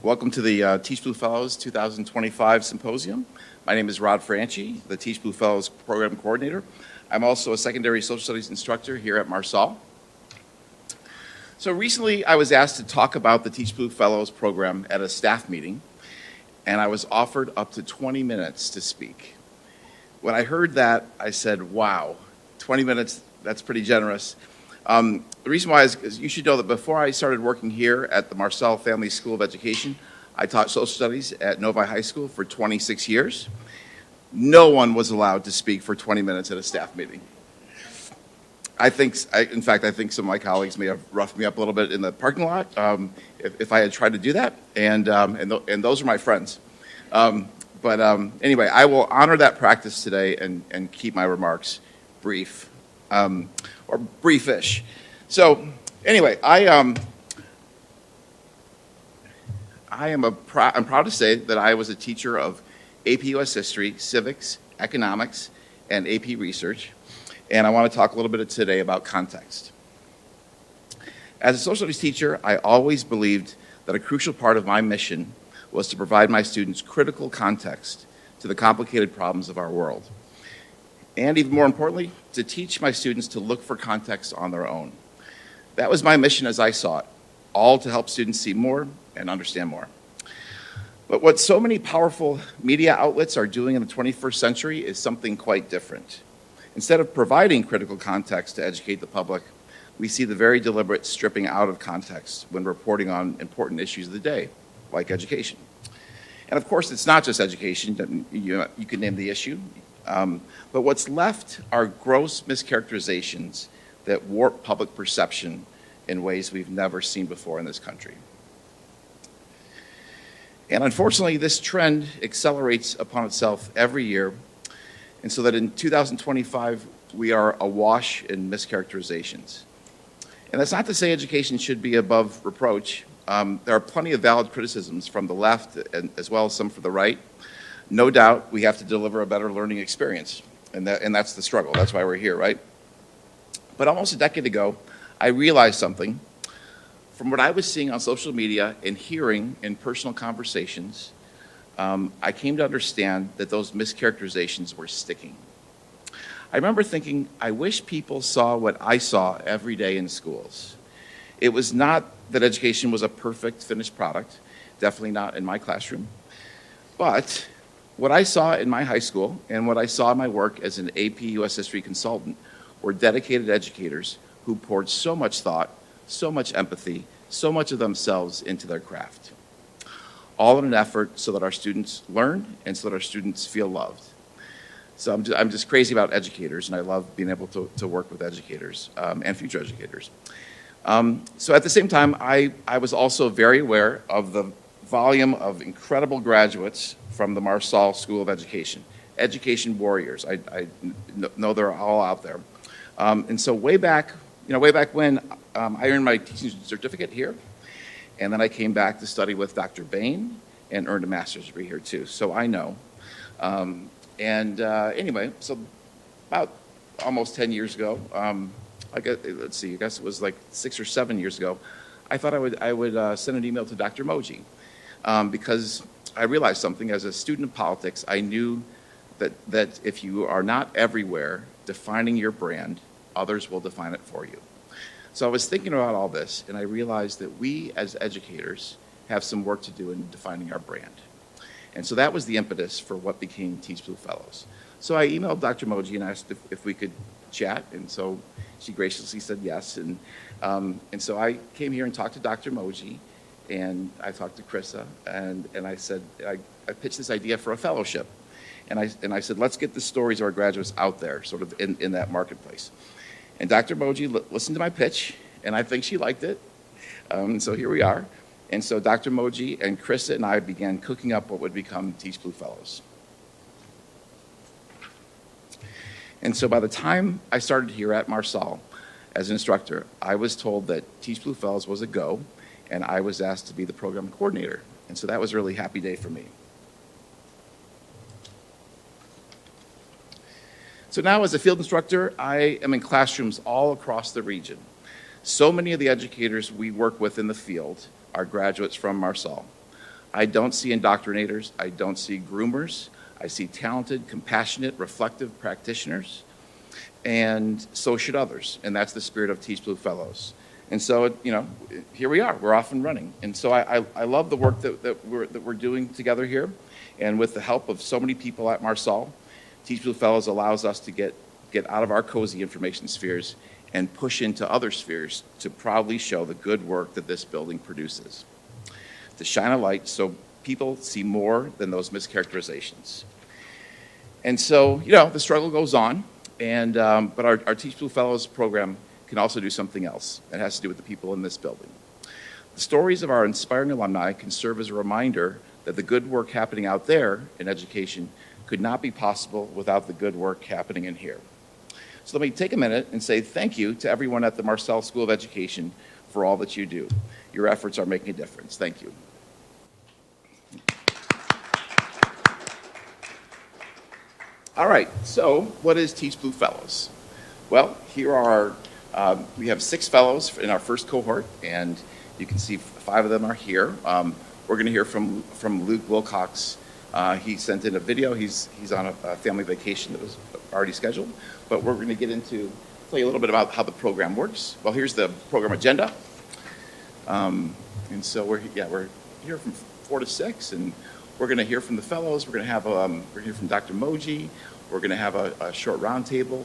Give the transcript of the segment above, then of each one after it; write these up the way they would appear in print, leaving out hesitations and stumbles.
Welcome to the Teach Blue Fellows 2025 Symposium. My name is Franchi, the Teach Blue Fellows Program Coordinator. I'm also a secondary social studies instructor here at Marsal. So recently I was asked to talk about the Teach Blue Fellows program at a staff meeting, and I was offered up to 20 minutes to speak. When I heard that, I said, wow, 20 minutes, that's pretty generous. The reason why is you should know that before I started working here at the Marsal Family School of Education, I taught social studies at Novi High School for 26 years. No one was allowed to speak for 20 minutes at a staff meeting. In fact, I think some of my colleagues may have roughed me up a little bit in the parking lot if I had tried to do that, and those are my friends. Anyway, I will honor that practice today and keep my remarks brief. Or briefish. So anyway, I'm proud to say that I was a teacher of AP US History, Civics, Economics, and AP Research, and I want to talk a little bit today about context. As a social studies teacher, I always believed that a crucial part of my mission was to provide my students critical context to the complicated problems of our world. And even more importantly, to teach my students to look for context on their own. That was my mission as I saw it, all to help students see more and understand more. But what so many powerful media outlets are doing in the 21st century is something quite different. Instead of providing critical context to educate the public, we see the very deliberate stripping out of context when reporting on important issues of the day, like education. And of course, it's not just education. You can name the issue. But what's left are gross mischaracterizations that warp public perception in ways we've never seen before in this country. And unfortunately, this trend accelerates upon itself every year, and so that in 2025, we are awash in mischaracterizations. And that's not to say education should be above reproach. There are plenty of valid criticisms from the left as well as some from the right. No doubt we have to deliver a better learning experience, and that's the struggle. That's why we're here, right? But almost a decade ago, I realized something. From what I was seeing on social media and hearing in personal conversations, I came to understand that those mischaracterizations were sticking. I remember thinking, I wish people saw what I saw every day in schools. It was not that education was a perfect finished product, definitely not in my classroom, but what I saw in my high school and what I saw in my work as an AP US History consultant were dedicated educators who poured so much thought, so much empathy, so much of themselves into their craft, all in an effort so that our students learn and so that our students feel loved. So I'm just crazy about educators, and I love being able to work with educators and future educators. So at the same time, I was also very aware of the volume of incredible graduates from the Marsal School of Education, education warriors. I know they're all out there. And so way back when, I earned my teaching certificate here, and then I came back to study with Dr. Bain and earned a master's degree here too. So I know. Anyway, so about almost 10 years ago, I guess it was like 6 or 7 years ago, I thought I would send an email to Dr. Moje because I realized something. As a student of politics, I knew that if you are not everywhere defining your brand, others will define it for you. So I was thinking about all this, and I realized that we as educators have some work to do in defining our brand. And so that was the impetus for what became Teach Blue Fellows. So I emailed Dr. Moje and asked if we could chat, and so she graciously said yes. And so I came here and talked to Dr. Moje, and I talked to Krissa, and I said, I pitched this idea for a fellowship. And I said, let's get the stories of our graduates out there, sort of in that marketplace. And Dr. Moje listened to my pitch, and I think she liked it. So here we are. And so Dr. Moje and Krissa and I began cooking up what would become Teach Blue Fellows. And so by the time I started here at Marsal as an instructor, I was told that Teach Blue Fellows was a go, and I was asked to be the program coordinator. And so that was a really happy day for me. So now as a field instructor, I am in classrooms all across the region. So many of the educators we work with in the field are graduates from Marsal. I don't see indoctrinators. I don't see groomers. I see talented, compassionate, reflective practitioners, and so should others. And that's the spirit of Teach Blue Fellows. And so, here we are. We're off and running. And so I love the work that we're doing together here. And with the help of so many people at Marsal, Teach Blue Fellows allows us to get out of our cozy information spheres and push into other spheres to proudly show the good work that this building produces. To shine a light so people see more than those mischaracterizations. And so, the struggle goes on, and but our Teach Blue Fellows program can also do something else. It has to do with the people in this building. The stories of our inspiring alumni can serve as a reminder that the good work happening out there in education could not be possible without the good work happening in here. So let me take a minute and say thank you to everyone at the Marsal School of Education for all that you do. Your efforts are making a difference. Thank you. All right, so what is Teach Blue Fellows? Well, here are we have 6 fellows in our first cohort, and you can see 5 of them are here. We're going to hear from Luke Wilcox. He sent in a video. He's on a family vacation that was already scheduled, but we're going to get into tell you a little bit about how the program works. Well, here's the program agenda, and so we're here from 4 to 6, and we're going to hear from the fellows. We're going to have we're going to hear from Dr. Moje. We're going to have a short roundtable.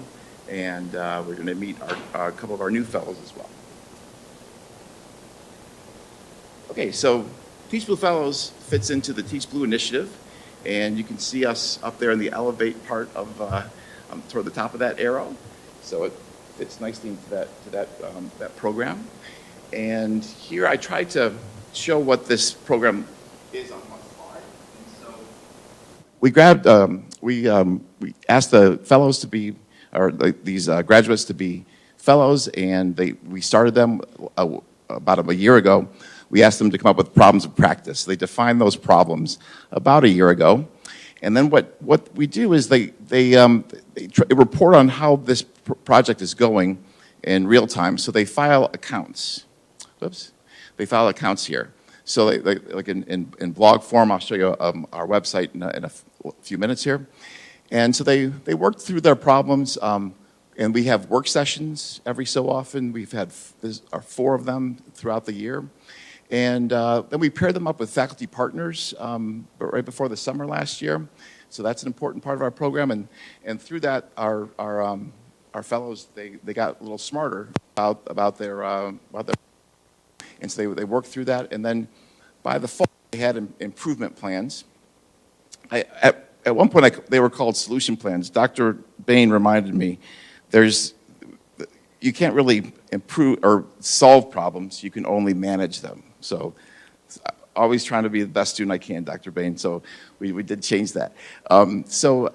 And we're going to meet a couple of our new fellows as well. Okay, so Teach Blue Fellows fits into the Teach Blue initiative, and you can see us up there in the elevate part of toward the top of that arrow. So it fits nicely into that program. And here I tried to show what this program is on one slide. And so we asked the fellows to be these graduates to be fellows, and we started them about a year ago. We asked them to come up with problems of practice. They defined those problems about a year ago, and then what we do is they report on how this project is going in real time. So they file accounts. They file accounts here. So they like in blog form. I'll show you our website in a few minutes here. And so they worked through their problems, and we have work sessions every so often. We've had 4 of them throughout the year. And then we pair them up with faculty partners right before the summer last year. So that's an important part of our program. And through that, our fellows, they got a little smarter about their and so they worked through that. And then by the fall, they had improvement plans. At one point, they were called solution plans. Dr. Bain reminded me, you can't really improve or solve problems. You can only manage them. So, always trying to be the best student I can, Dr. Bain. So, we did change that. So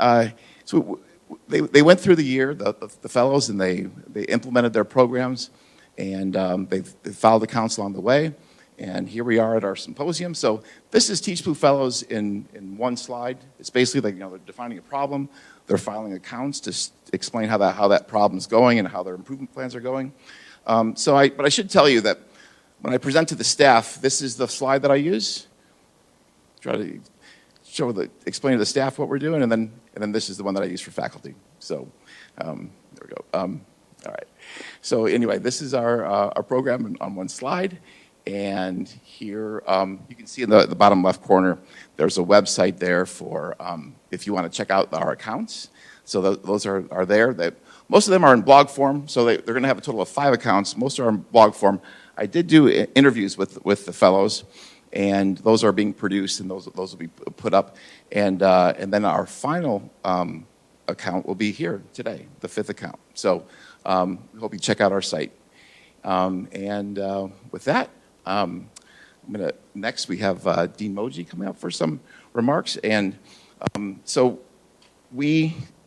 they went through the year, the fellows, and they implemented their programs, and they followed the council on the way. And here we are at our symposium. So this is Teach Blue Fellows in one slide. It's basically like, they're defining a problem, they're filing accounts to explain how that problem's going and how their improvement plans are going. But I should tell you that when I present to the staff, this is the slide that I use. Try to explain to the staff what we're doing, and then this is the one that I use for faculty. So there we go. All right. So anyway, this is our program on one slide. And here, you can see in the bottom left corner, there's a website there for if you want to check out our accounts. So those are there. Most of them are in blog form, so they're going to have a total of 5 accounts. Most are in blog form. I did do interviews with the fellows, and those are being produced, and those will be put up. And then our final account will be here today, the 5th account. So we hope you check out our site. With that, next we have Dean Moje coming up for some remarks, and so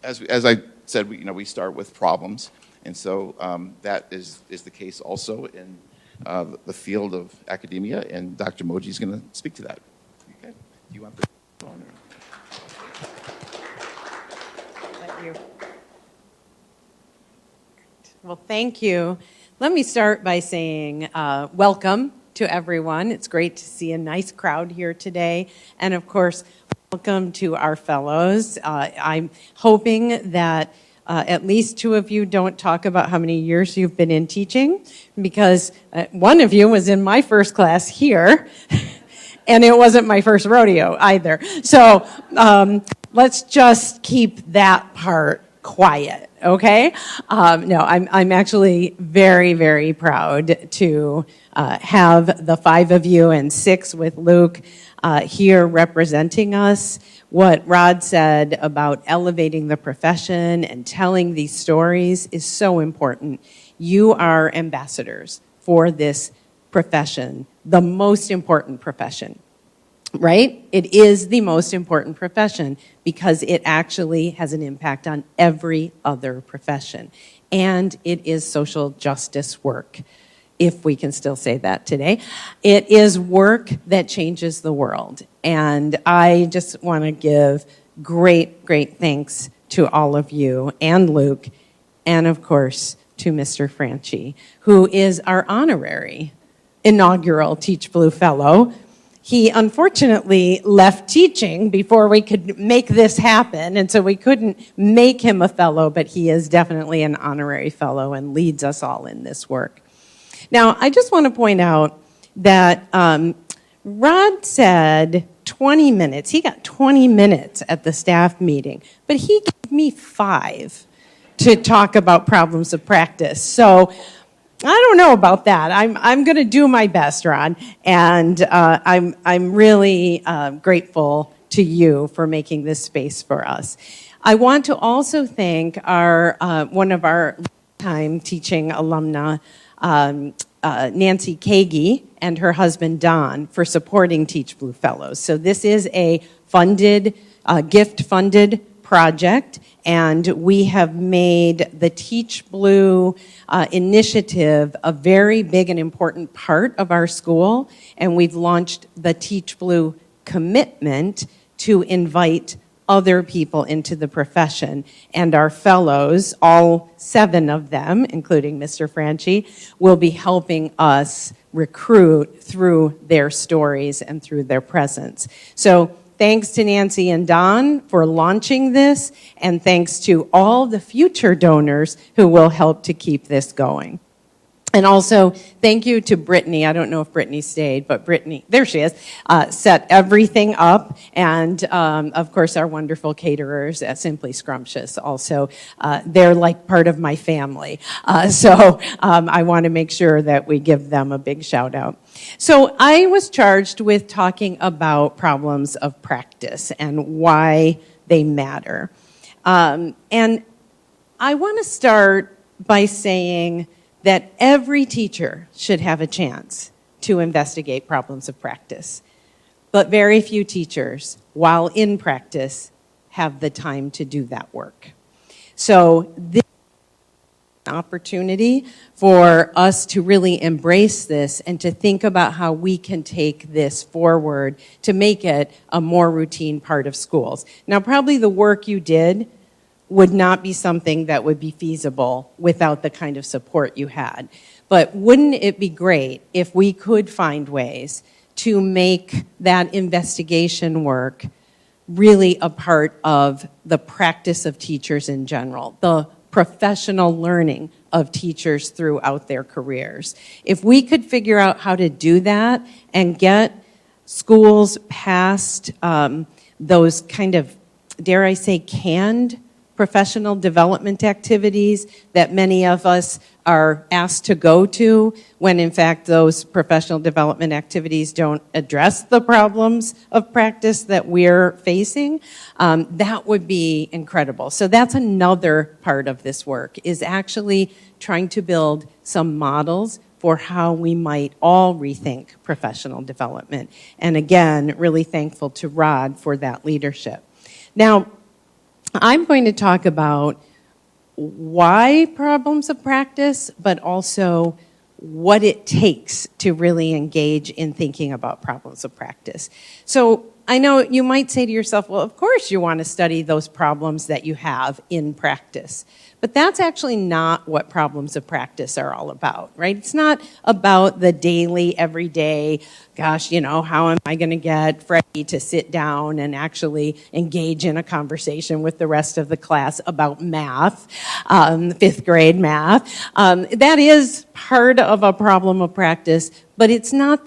as I said, we start with problems, and so that is the case also in the field of academia, and Dr. Moje is going to speak to that. Okay, do you want the phone? Thank you. Well, thank you. Let me start by saying welcome to everyone. It's great to see a nice crowd here today. And of course, welcome to our fellows. I'm hoping that at least two of you don't talk about how many years you've been in teaching, because one of you was in my first class here, and it wasn't my first rodeo either. So let's just keep that part quiet, okay? No, I'm actually very, very proud to have the five of you and six with Luke here representing us. What Rod said about elevating the profession and telling these stories is so important. You are ambassadors for this profession, the most important profession, right? It is the most important profession because it actually has an impact on every other profession. And it is social justice work, if we can still say that today. It is work that changes the world. And I just want to give great, great thanks to all of you and Luke, and of course to Mr. Franchi, who is our honorary inaugural Teach Blue Fellow. He unfortunately left teaching before we could make this happen, and so we couldn't make him a fellow, but he is definitely an honorary fellow and leads us all in this work. Now, I just want to point out that Rod said 20 minutes. He got 20 minutes at the staff meeting, but he gave me 5 to talk about problems of practice. So I don't know about that. I'm going to do my best, Rod, and I'm really grateful to you for making this space for us. I want to also thank our one of our time teaching alumna, Nancy Kagi, and her husband Don for supporting Teach Blue Fellows. So this is a funded, gift-funded project, and we have made the Teach Blue initiative a very big and important part of our school, and we've launched the Teach Blue commitment to invite other people into the profession. And our fellows, all 7 of them, including Mr. Franchi, will be helping us recruit through their stories and through their presence. So thanks to Nancy and Don for launching this, and thanks to all the future donors who will help to keep this going. And also, thank you to Brittany. I don't know if Brittany stayed, but Brittany, there she is, set everything up. And, of course, our wonderful caterers at Simply Scrumptious also. They're like part of my family. So I want to make sure that we give them a big shout out. So I was charged with talking about problems of practice and why they matter. And I want to start by saying that every teacher should have a chance to investigate problems of practice. But very few teachers, while in practice, have the time to do that work. So this is an opportunity for us to really embrace this and to think about how we can take this forward to make it a more routine part of schools. Now, probably the work you did would not be something that would be feasible without the kind of support you had. But wouldn't it be great if we could find ways to make that investigation work really a part of the practice of teachers in general, the professional learning of teachers throughout their careers? If we could figure out how to do that and get schools past those kind of, dare I say, canned professional development activities that many of us are asked to go to, when in fact those professional development activities don't address the problems of practice that we're facing, that would be incredible. So that's another part of this work, is actually trying to build some models for how we might all rethink professional development. And again, really thankful to Rod for that leadership. Now, I'm going to talk about why problems of practice, but also what it takes to really engage in thinking about problems of practice. So I know you might say to yourself, well, of course you want to study those problems that you have in practice. But that's actually not what problems of practice are all about, right? It's not about the daily, everyday, gosh, how am I going to get Freddie to sit down and actually engage in a conversation with the rest of the class about math, fifth grade math. That is part of a problem of practice, but it's not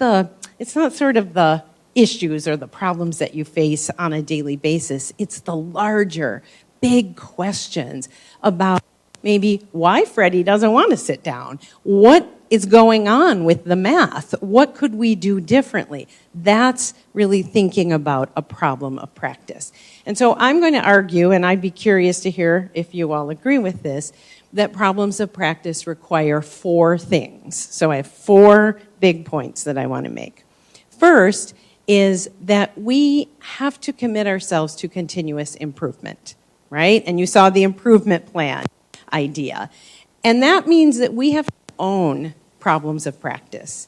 sort of the issues or the problems that you face on a daily basis. It's the larger, big questions about maybe why Freddie doesn't want to sit down. What is going on with the math? What could we do differently? That's really thinking about a problem of practice. And so I'm going to argue, and I'd be curious to hear if you all agree with this, that problems of practice require 4 things. So I have 4 big points that I want to make. First is that we have to commit ourselves to continuous improvement, right? And you saw the improvement plan idea. And that means that we have to own problems of practice.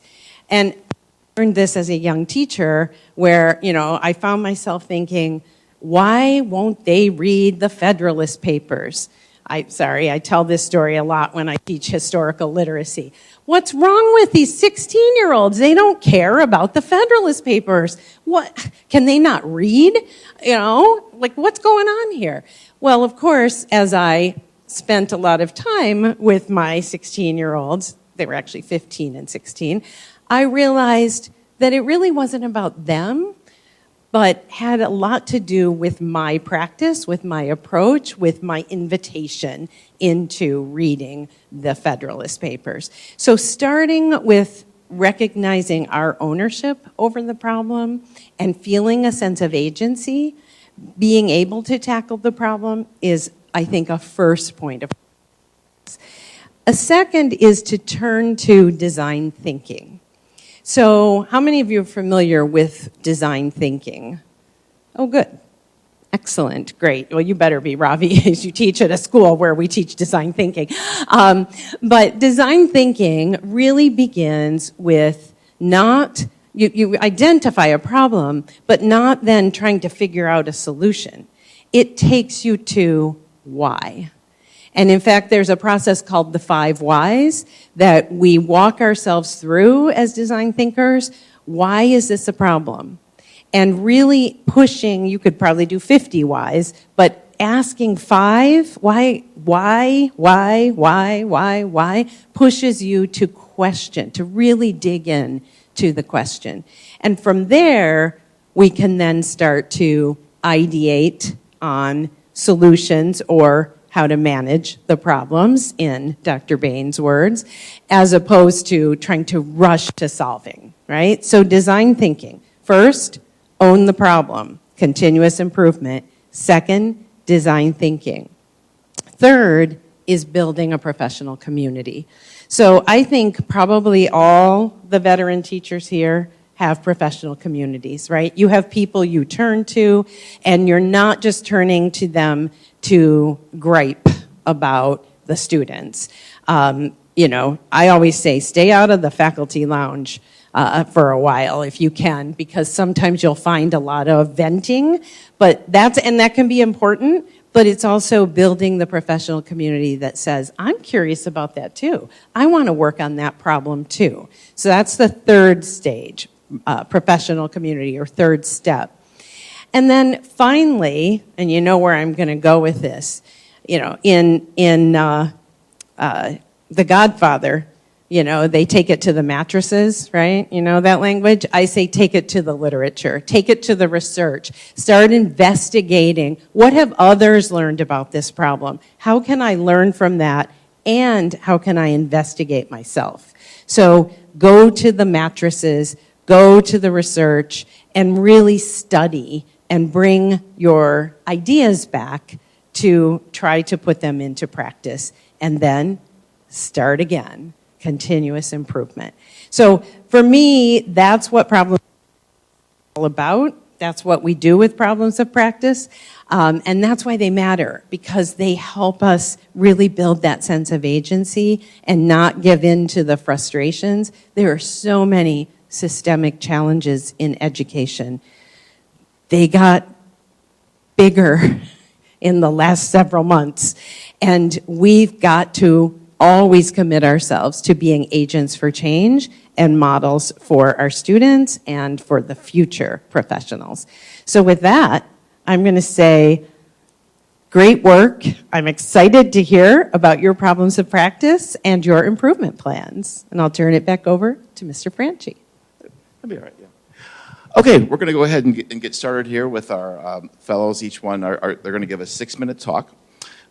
And I learned this as a young teacher where, I found myself thinking, why won't they read the Federalist Papers? I tell this story a lot when I teach historical literacy. What's wrong with these 16-year-olds? They don't care about the Federalist Papers. What? Can they not read? What's going on here? Well, of course, as I spent a lot of time with my 16-year-olds, they were actually 15 and 16, I realized that it really wasn't about them, but had a lot to do with my practice, with my approach, with my invitation into reading the Federalist Papers. So starting with recognizing our ownership over the problem and feeling a sense of agency, being able to tackle the problem is, I think, a first point of practice. A second is to turn to design thinking. So how many of you are familiar with design thinking? Oh, good. Excellent. Great. Well, you better be, Ravi, as you teach at a school where we teach design thinking. But design thinking really begins with not, you identify a problem, but not then trying to figure out a solution. It takes you to why. And in fact, there's a process called the 5 whys that we walk ourselves through as design thinkers. Why is this a problem? And really pushing, you could probably do 50 whys, but asking 5, why, pushes you to question, to really dig in to the question. And from there, we can then start to ideate on solutions or how to manage the problems, in Dr. Bain's words, as opposed to trying to rush to solving, right? So design thinking. First, own the problem, continuous improvement. Second, design thinking. Third is building a professional community. So I think probably all the veteran teachers here have professional communities, right? You have people you turn to, and you're not just turning to them to gripe about the students. I always say, stay out of the faculty lounge for a while if you can, because sometimes you'll find a lot of venting, but that can be important, but it's also building the professional community that says, I'm curious about that too. I want to work on that problem too. So that's the third stage, professional community, or third step. And then finally, and you know where I'm going to go with this, in The Godfather, they take it to the mattresses, right? You know that language? I say take it to the literature, take it to the research, start investigating. What have others learned about this problem? How can I learn from that? And how can I investigate myself? So go to the mattresses, go to the research, and really study and bring your ideas back to try to put them into practice. And then start again. Continuous improvement. So for me, that's what problems are all about. That's what we do with problems of practice. And that's why they matter, because they help us really build that sense of agency and not give in to the frustrations. There are so many systemic challenges in education. they got bigger in the last several months. And we've got to always commit ourselves to being agents for change and models for our students and for the future professionals. So with that, I'm going to say, great work. I'm excited to hear about your problems of practice and your improvement plans. And I'll turn it back over to Mr. Franchi. That'll be all right, yeah. Okay, we're going to go ahead and get started here with our fellows. Each one, they're going to give a 6-minute talk,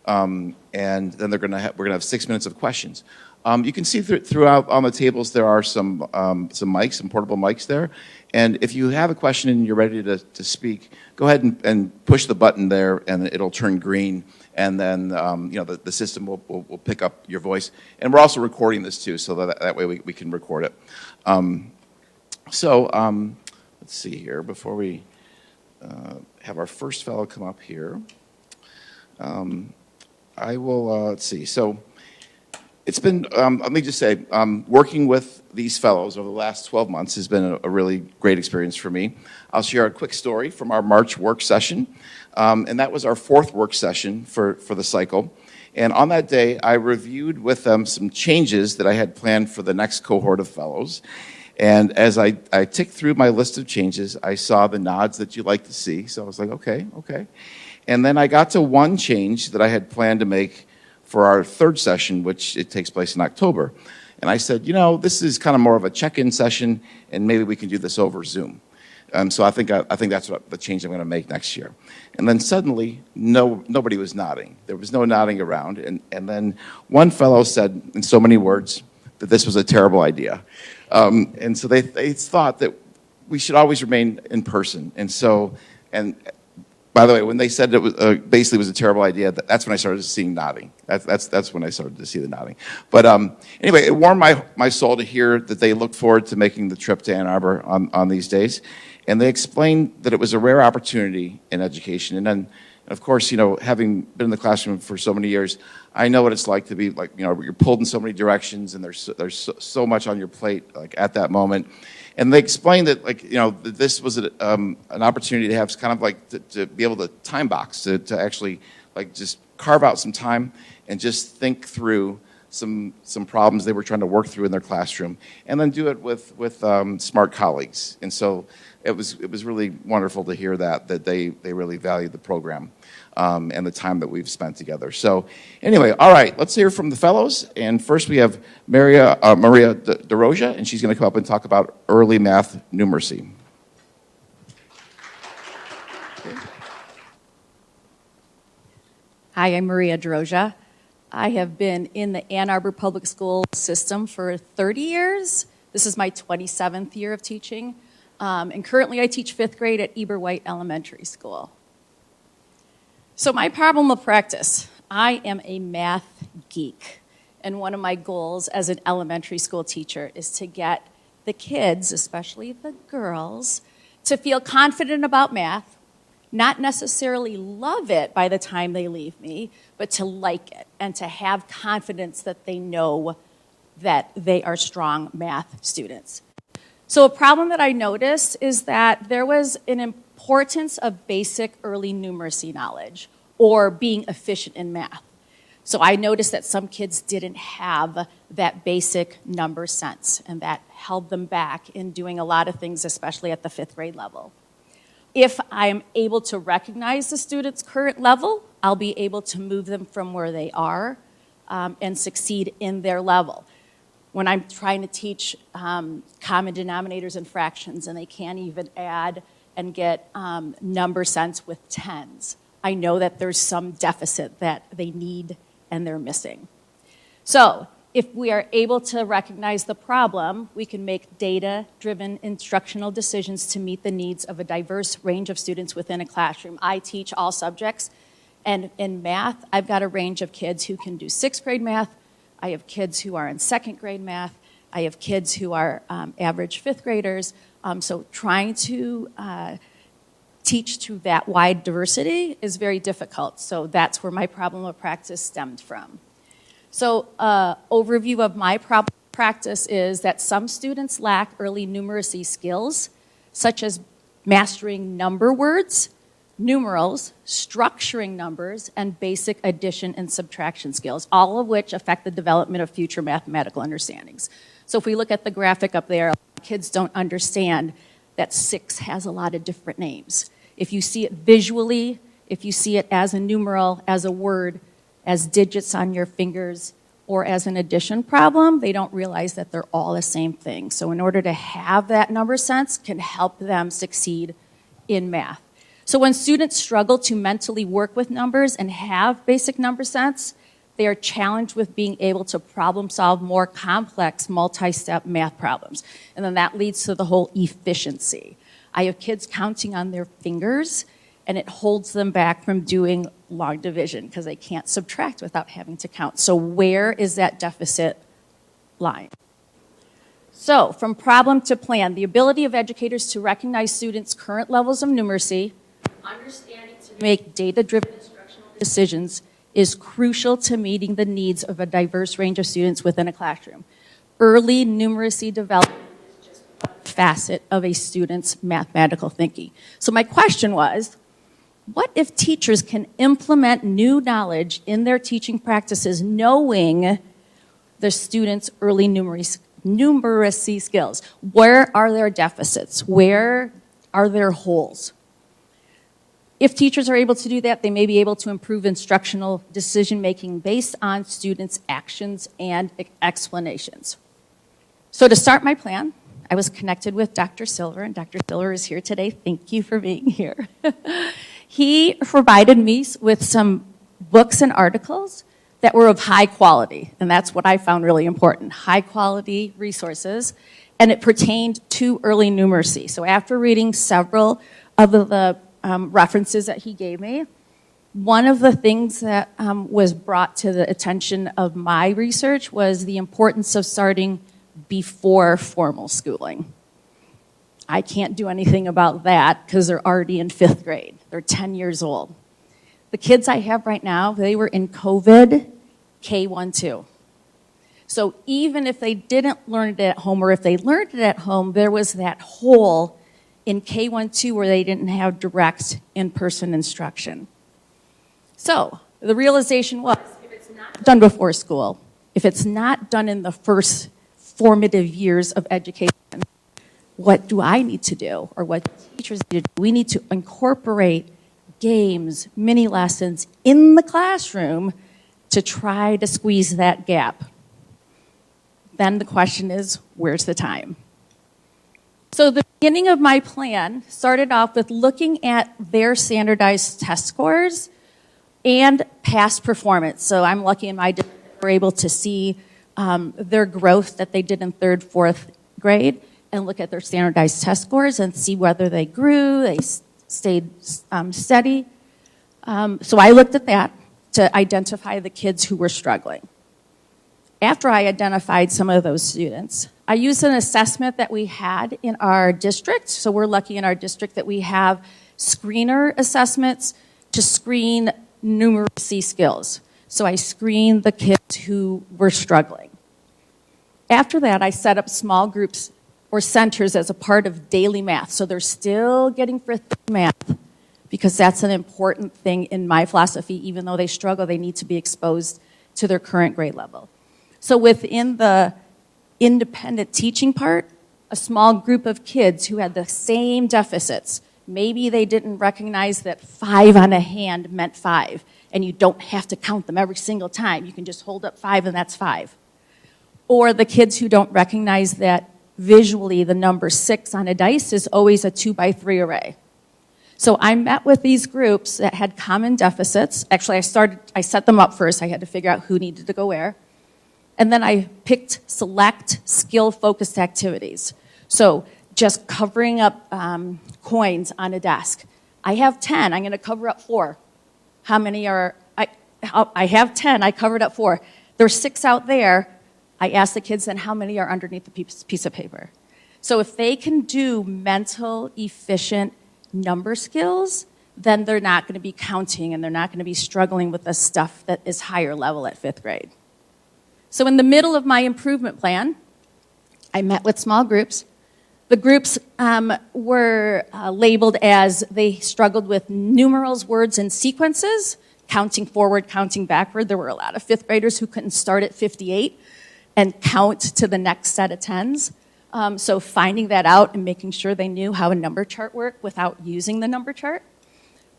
and then we're going to have 6 minutes of questions. You can see throughout on the tables there are some mics, some portable mics there. And if you have a question and you're ready to speak, go ahead and push the button there, and it'll turn green. And then the system will pick up your voice. And we're also recording this too, so that way we can record it. Let's see here before we have our first fellow come up here. I will let's see. So. It's been, let me just say, working with these fellows over the last 12 months has been a really great experience for me. I'll share a quick story from our March work session, and that was our 4th work session for the cycle. And on that day, I reviewed with them some changes that I had planned for the next cohort of fellows. And as I ticked through my list of changes, I saw the nods that you like to see. So I was like, okay. And then I got to one change that I had planned to make for our 3rd session, which it takes place in October. And I said, this is kind of more of a check-in session, and maybe we can do this over Zoom. So I think that's the change I'm going to make next year. And then suddenly, nobody was nodding. There was no nodding around. And then one fellow said, in so many words, that this was a terrible idea. And so they thought that we should always remain in person. And by the way, when they said it was basically was a terrible idea, that's when I started seeing nodding. That's when I started to see the nodding. But anyway, it warmed my soul to hear that they look forward to making the trip to Ann Arbor on these days. And they explained that it was a rare opportunity in education. And then, of course, having been in the classroom for so many years, I know what it's like to be like, you're pulled in so many directions, and there's so much on your plate like at that moment. And they explained that, that this was an opportunity to have kind of like to be able to time box, to actually like just carve out some time and just think through some problems they were trying to work through in their classroom, and then do it with smart colleagues. And so it was really wonderful to hear that they really valued the program and the time that we've spent together. So anyway, all right, let's hear from the fellows. And first we have Maria DeRosia, and she's going to come up and talk about early math numeracy. Hi, I'm Maria DeRosia. I have been in the Ann Arbor Public School system for 30 years. This is my 27th year of teaching. And currently I teach 5th grade at Eber White Elementary School. So my problem of practice, I am a math geek. And one of my goals as an elementary school teacher is to get the kids, especially the girls, to feel confident about math, not necessarily love it by the time they leave me, but to like it and to have confidence that they know that they are strong math students. So a problem that I noticed is that there was an importance of basic early numeracy knowledge or being efficient in math. So I noticed that some kids didn't have that basic number sense, and that held them back in doing a lot of things, especially at the 5th grade level. If I am able to recognize the student's current level, I'll be able to move them from where they are and succeed in their level. When I'm trying to teach common denominators and fractions, and they can't even add and get number sense with tens, I know that there's some deficit that they need and they're missing. So if we are able to recognize the problem, we can make data-driven instructional decisions to meet the needs of a diverse range of students within a classroom. I teach all subjects, and in math, I've got a range of kids who can do 6th grade math. I have kids who are in 2nd grade math. I have kids who are average 5th graders. So trying to teach to that wide diversity is very difficult. So that's where my problem of practice stemmed from. So overview of my problem of practice is that some students lack early numeracy skills, such as mastering number words, numerals, structuring numbers, and basic addition and subtraction skills, all of which affect the development of future mathematical understandings. So if we look at the graphic up there, kids don't understand that 6 has a lot of different names. If you see it visually, if you see it as a numeral, as a word, as digits on your fingers, or as an addition problem, they don't realize that they're all the same thing. So in order to have that number sense can help them succeed in math. So when students struggle to mentally work with numbers and have basic number sense, they are challenged with being able to problem solve more complex multi-step math problems. And then that leads to the whole efficiency. I have kids counting on their fingers, and it holds them back from doing long division because they can't subtract without having to count. So where is that deficit line? So from problem to plan, the ability of educators to recognize students' current levels of numeracy, understanding to make data-driven instructional decisions is crucial to meeting the needs of a diverse range of students within a classroom. Early numeracy development is just one facet of a student's mathematical thinking. So my question was, what if teachers can implement new knowledge in their teaching practices knowing the students' early numeracy skills? Where are their deficits? Where are their holes? If teachers are able to do that, they may be able to improve instructional decision-making based on students' actions and explanations. So to start my plan, I was connected with Dr. Silver, and Dr. Silver is here today. Thank you for being here. He provided me with some books and articles that were of high quality, and that's what I found really important, high quality resources, and it pertained to early numeracy. So after reading several of the references that he gave me, one of the things that was brought to the attention of my research was the importance of starting before formal schooling. I can't do anything about that because they're already in 5th grade. They're 10 years old. The kids I have right now, they were in COVID K-1-2. So even if they didn't learn it at home, or if they learned it at home, there was that hole in K-1-2 where they didn't have direct in-person instruction. So the realization was, if it's not done before school, if it's not done in the first formative years of education, what do I need to do, or what teachers need to do? We need to incorporate games, mini lessons in the classroom to try to squeeze that gap. Then the question is, where's the time? So the beginning of my plan started off with looking at their standardized test scores and past performance. So I'm lucky in my district we're able to see their growth that they did in 3rd, 4th grade, and look at their standardized test scores and see whether they grew, they stayed steady. So I looked at that to identify the kids who were struggling. After I identified some of those students, I used an assessment that we had in our district. So we're lucky in our district that we have screener assessments to screen numeracy skills. So I screened the kids who were struggling. After that, I set up small groups or centers as a part of daily math. So they're still getting 5th math because that's an important thing in my philosophy. Even though they struggle, they need to be exposed to their current grade level. So within the independent teaching part, a small group of kids who had the same deficits, maybe they didn't recognize that 5 on a hand meant 5, and you don't have to count them every single time. You can just hold up 5 and that's 5. Or the kids who don't recognize that visually the number 6 on a dice is always a 2x3 array. So I met with these groups that had common deficits. Actually, I set them up first. I had to figure out who needed to go where. And then I picked select skill-focused activities. So just covering up coins on a desk. I have 10, I'm gonna cover up 4. How many are, I have 10, I covered up 4. There's 6 out there. I asked the kids then how many are underneath the piece of paper. So if they can do mental, efficient number skills, then they're not gonna be counting and they're not gonna be struggling with the stuff that is higher level at 5th grade. So in the middle of my improvement plan, I met with small groups. The groups were labeled as they struggled with numerals, words, and sequences, counting forward, counting backward. There were a lot of fifth graders who couldn't start at 58 and count to the next set of tens. So finding that out and making sure they knew how a number chart worked without using the number chart.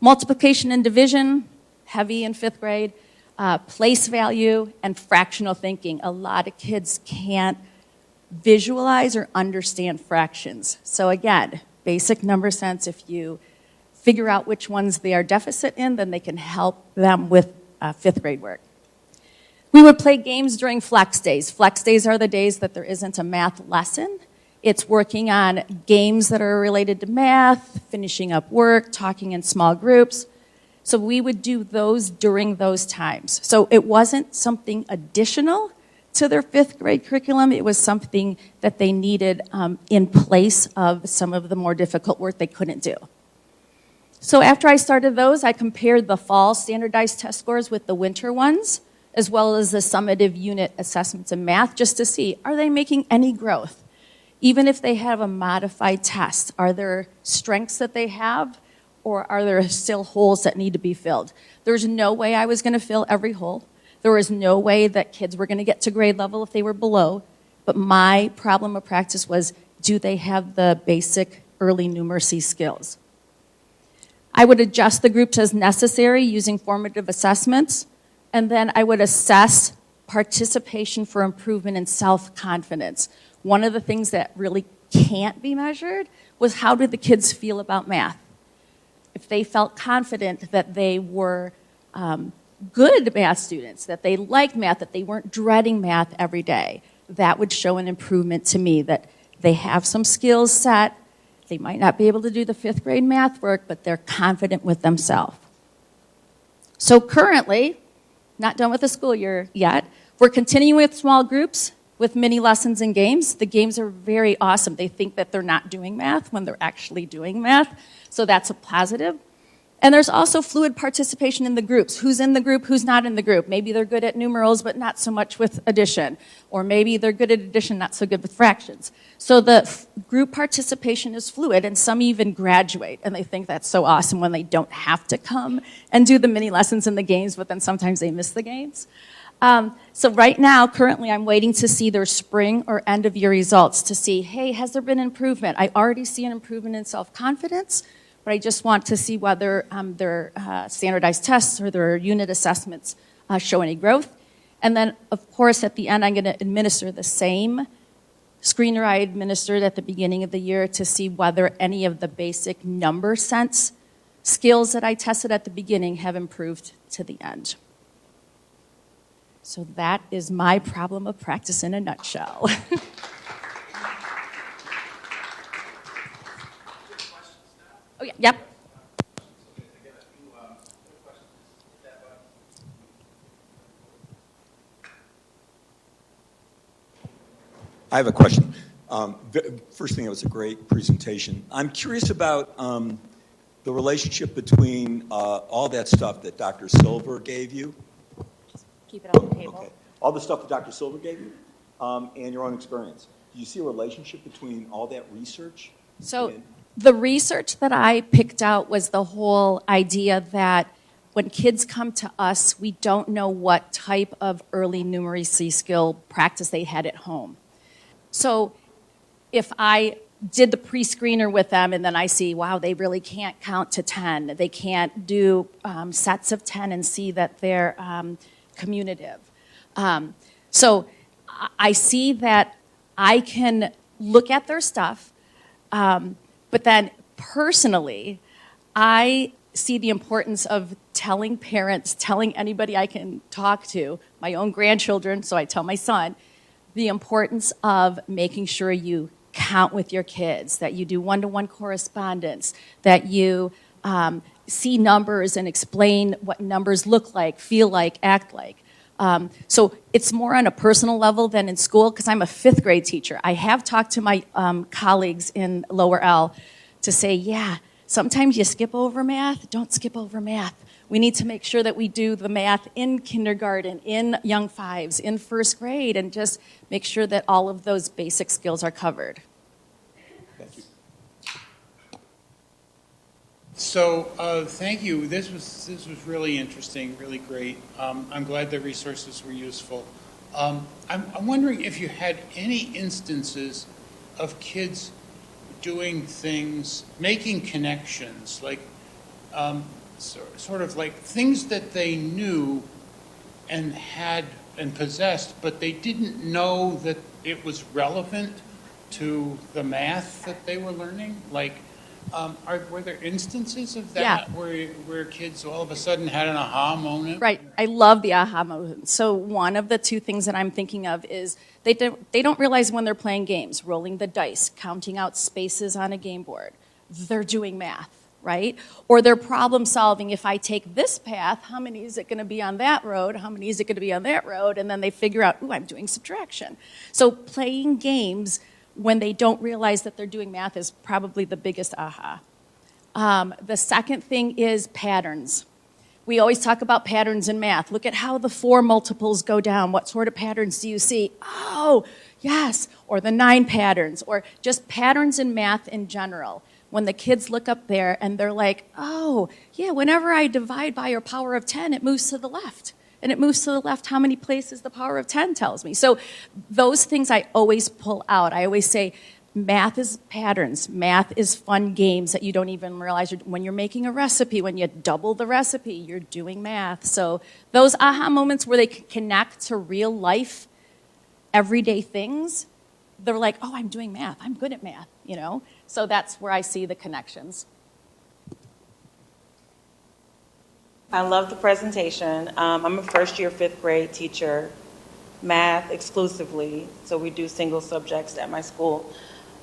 Multiplication and division, heavy in fifth grade. Place value and fractional thinking. A lot of kids can't visualize or understand fractions. So again, basic number sense, if you figure out which ones they are deficit in, then they can help them with fifth grade work. We would play games during flex days. Flex days are the days that there isn't a math lesson. It's working on games that are related to math, finishing up work, talking in small groups. So we would do those during those times. So it wasn't something additional to their fifth grade curriculum. It was something that they needed in place of some of the more difficult work they couldn't do. So after I started those, I compared the fall standardized test scores with the winter ones, as well as the summative unit assessments in math, just to see, are they making any growth? Even if they have a modified test, are there strengths that they have, or are there still holes that need to be filled? There's no way I was going to fill every hole. There was no way that kids were going to get to grade level if they were below. But my problem of practice was, do they have the basic early numeracy skills? I would adjust the groups as necessary using formative assessments, and then I would assess participation for improvement in self-confidence. One of the things that really can't be measured was, how did the kids feel about math? If they felt confident that they were good math students, that they liked math, that they weren't dreading math every day, that would show an improvement to me, that they have some skills set. They might not be able to do the fifth grade math work, but they're confident with themselves. So currently, not done with the school year yet, we're continuing with small groups with mini lessons and games. The games are very awesome. They think that they're not doing math when they're actually doing math, so that's a positive. And there's also fluid participation in the groups. Who's in the group, who's not in the group. Maybe they're good at numerals, but not so much with addition. Or maybe they're good at addition, not so good with fractions. So the group participation is fluid, and some even graduate, and they think that's so awesome when they don't have to come and do the mini lessons and the games, but then sometimes they miss the games. So right now, currently, I'm waiting to see their spring or end of year results to see, hey, has there been improvement? I already see an improvement in self-confidence, but I just want to see whether their standardized tests or their unit assessments show any growth. And then, of course, at the end, I'm going to administer the same screener I administered at the beginning of the year to see whether any of the basic number sense skills that I tested at the beginning have improved to the end. So that is my problem of practice in a nutshell. Oh, yeah, yep. I have a question. First thing, it was a great presentation. I'm curious about the relationship between all that stuff that Dr. Silver gave you. Keep it on the table. Okay. All the stuff that Dr. Silver gave you and your own experience. Do you see a relationship between all that research? So the research that I picked out was the whole idea that when kids come to us, we don't know what type of early numeracy skill practice they had at home. So if I did the pre-screener with them and then I see, wow, they really can't count to 10. They can't do sets of 10 and see that they're commutative. So I see that I can look at their stuff, but then personally, I see the importance of telling parents, telling anybody I can talk to, my own grandchildren, so I tell my son, the importance of making sure you count with your kids, that you do one-to-one correspondence, that you see numbers and explain what numbers look like, feel like, act like. So it's more on a personal level than in school, because I'm a fifth grade teacher. I have talked to my colleagues in lower L to say, yeah, sometimes you skip over math. Don't skip over math. We need to make sure that we do the math in kindergarten, in young fives, in first grade, and just make sure that all of those basic skills are covered. Okay. Thank you. This was really interesting, really great. I'm glad the resources were useful. I'm wondering if you had any instances of kids doing things, making connections, like sort of like things that they knew and had and possessed, but they didn't know that it was relevant to the math that they were learning. Like, were there instances of that where kids all of a sudden had an aha moment? Right. I love the aha moment. So one of the two things that I'm thinking of is they don't realize when they're playing games, rolling the dice, counting out spaces on a game board. They're doing math, right? Or they're problem solving. If I take this path, how many is it going to be on that road? How many is it going to be on that road? And then they figure out, ooh, I'm doing subtraction. So playing games when they don't realize that they're doing math is probably the biggest aha. The second thing is patterns. We always talk about patterns in math. Look at how the 4 multiples go down. What sort of patterns do you see? Oh, yes. Or the 9 patterns, or just patterns in math in general. When the kids look up there and they're like, oh, yeah, whenever I divide by a power of 10, it moves to the left. And it moves to the left how many places the power of 10 tells me. So those things I always pull out. I always say math is patterns. Math is fun games that you don't even realize. When you're making a recipe, when you double the recipe, you're doing math. So those aha moments where they can connect to real life, everyday things, they're like, oh, I'm doing math. I'm good at math, you know? So that's where I see the connections. I love the presentation. I'm a first-year 5th grade teacher, math exclusively, so we do single subjects at my school.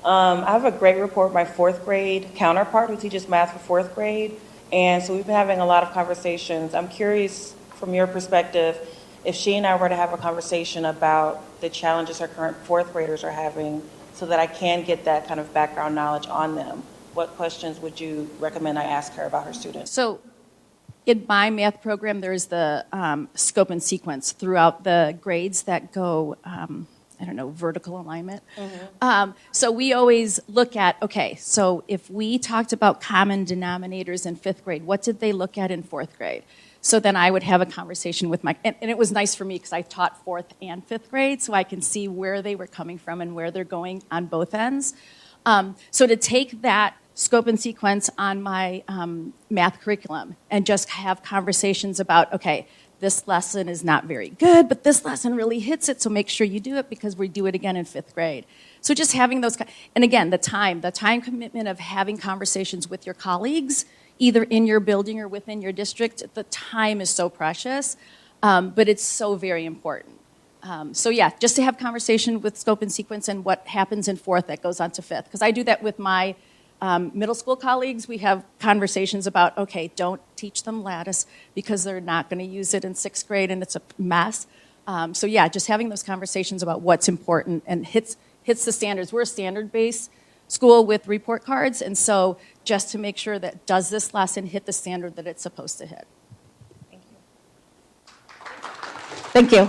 I have a great rapport with my 4th grade counterpart who teaches math for 4th grade, and so we've been having a lot of conversations. I'm curious, from your perspective, if she and I were to have a conversation about the challenges her current 4th graders are having so that I can get that kind of background knowledge on them, what questions would you recommend I ask her about her students? So in my math program, there's the scope and sequence throughout the grades that go, vertical alignment. Mm-hmm. So we always look at, okay, so if we talked about common denominators in 5th grade, what did they look at in 4th grade? So then I would have a conversation with and it was nice for me because I taught 4th and 5th grade, so I can see where they were coming from and where they're going on both ends. So to take that scope and sequence on my math curriculum and just have conversations about, okay, this lesson is not very good, but this lesson really hits it, so make sure you do it because we do it again in 5th grade. So just having those, and again, the time commitment of having conversations with your colleagues, either in your building or within your district, the time is so precious, but it's so very important. So yeah, just to have conversation with scope and sequence and what happens in 4th that goes on to 5th. Because I do that with my middle school colleagues. We have conversations about, okay, don't teach them lattice because they're not going to use it in 6th grade and it's a mess. So yeah, just having those conversations about what's important and hits the standards. We're a standard-based school with report cards, and so just to make sure that does this lesson hit the standard that it's supposed to hit. Thank you. Thank you.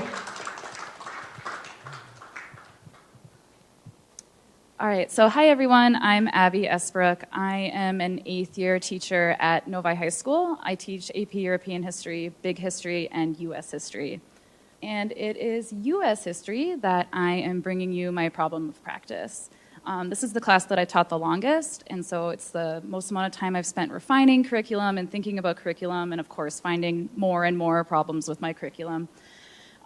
All right, so hi everyone, I'm Abby Esbrook. I am an 8th year teacher at Novi High School. I teach AP European History, Big History, and US History. And it is US History that I am bringing you my problem of practice. This is the class that I taught the longest, and so it's the most amount of time I've spent refining curriculum and thinking about curriculum, and of course finding more and more problems with my curriculum.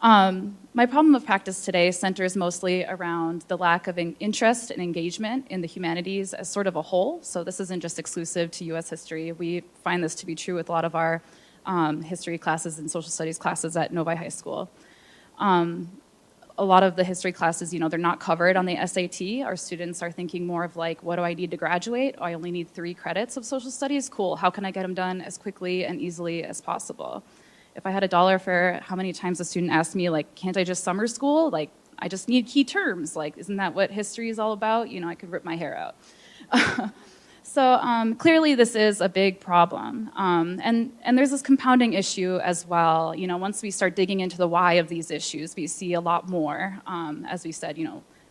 My problem of practice today centers mostly around the lack of interest and engagement in the humanities as sort of a whole. So this isn't just exclusive to US history. We find this to be true with a lot of our history classes and social studies classes at Novi High School. A lot of the history classes, they're not covered on the SAT. Our students are thinking more of like, what do I need to graduate? I only need 3 credits of social studies. Cool, how can I get them done as quickly and easily as possible? If I had $1 for how many times a student asked me, like, can't I just summer school? Like, I just need key terms. Like, isn't that what history is all about? I could rip my hair out. So clearly this is a big problem. And there's this compounding issue as well. Once we start digging into the why of these issues, we see a lot more. As we said,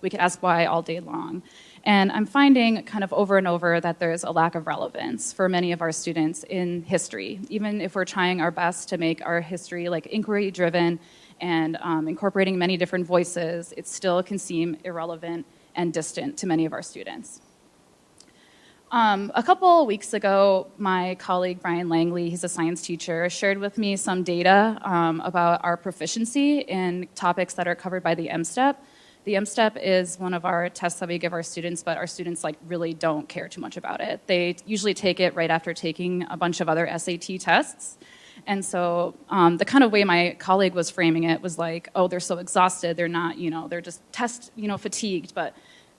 we could ask why all day long. And I'm finding kind of over and over that there's a lack of relevance for many of our students in history, even if we're trying our best to make our history like inquiry-driven and incorporating many different voices, it still can seem irrelevant and distant to many of our students. A couple weeks ago, my colleague Brian Langley, he's a science teacher, shared with me some data about our proficiency in topics that are covered by the M-STEP. The M-STEP is one of our tests that we give our students, but our students like really don't care too much about it. They usually take it right after taking a bunch of other SAT tests. And so the kind of way my colleague was framing it was like, oh, they're so exhausted, they're not, they're just test, fatigued. But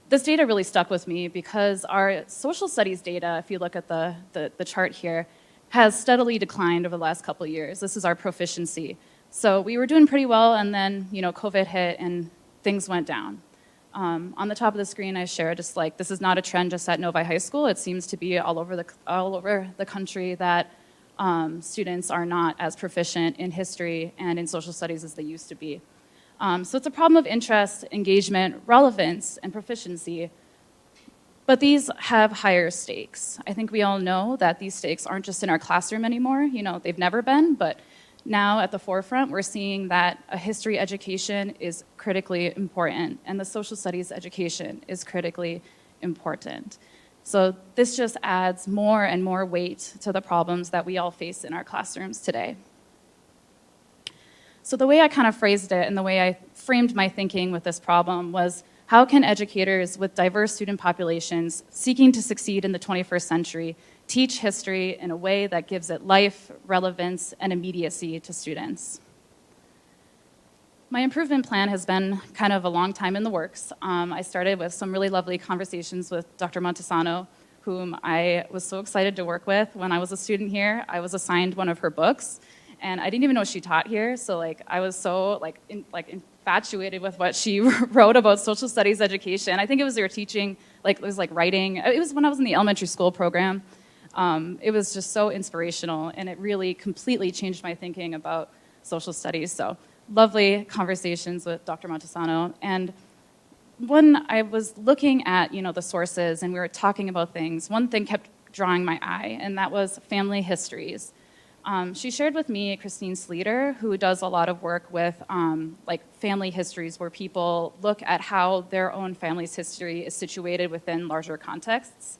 this data really stuck with me because our social studies data, if you look at the chart here, has steadily declined over the last couple of years. This is our proficiency. So we were doing pretty well, and then, COVID hit and things went down. On the top of the screen, I share just like, this is not a trend just at Novi High School. It seems to be all over the country that students are not as proficient in history and in social studies as they used to be. So it's a problem of interest, engagement, relevance, and proficiency. But these have higher stakes. I think we all know that these stakes aren't just in our classroom anymore. They've never been, but now at the forefront, we're seeing that a history education is critically important, and the social studies education is critically important. So this just adds more and more weight to the problems that we all face in our classrooms today. So the way I kind of phrased it and the way I framed my thinking with this problem was, how can educators with diverse student populations seeking to succeed in the 21st century teach history in a way that gives it life, relevance, and immediacy to students? My improvement plan has been kind of a long time in the works. I started with some really lovely conversations with Dr. Montesano, whom I was so excited to work with. When I was a student here, I was assigned one of her books, and I didn't even know she taught here, so I was so infatuated with what she wrote about social studies education. I think it was they were teaching, it was writing. It was when I was in the elementary school program. It was just so inspirational, and it really completely changed my thinking about social studies. So lovely conversations with Dr. Montesano. And when I was looking at, the sources and we were talking about things, one thing kept drawing my eye, and that was family histories. She shared with me Christine Sleater, who does a lot of work with family histories where people look at how their own family's history is situated within larger contexts.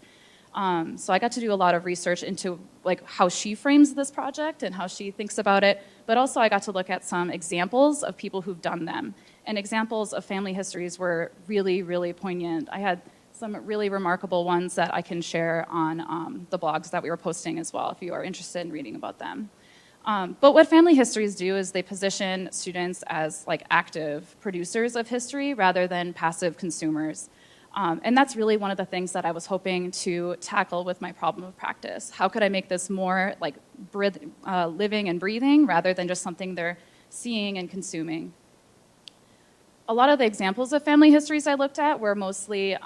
So I got to do a lot of research into how she frames this project and how she thinks about it, but also I got to look at some examples of people who've done them. And examples of family histories were really, really poignant. I had some really remarkable ones that I can share on the blogs that we were posting as well, if you are interested in reading about them. But what family histories do is they position students as active producers of history rather than passive consumers. And that's really one of the things that I was hoping to tackle with my problem of practice. How could I make this more living and breathing rather than just something they're seeing and consuming? A lot of the examples of family histories I looked at were mostly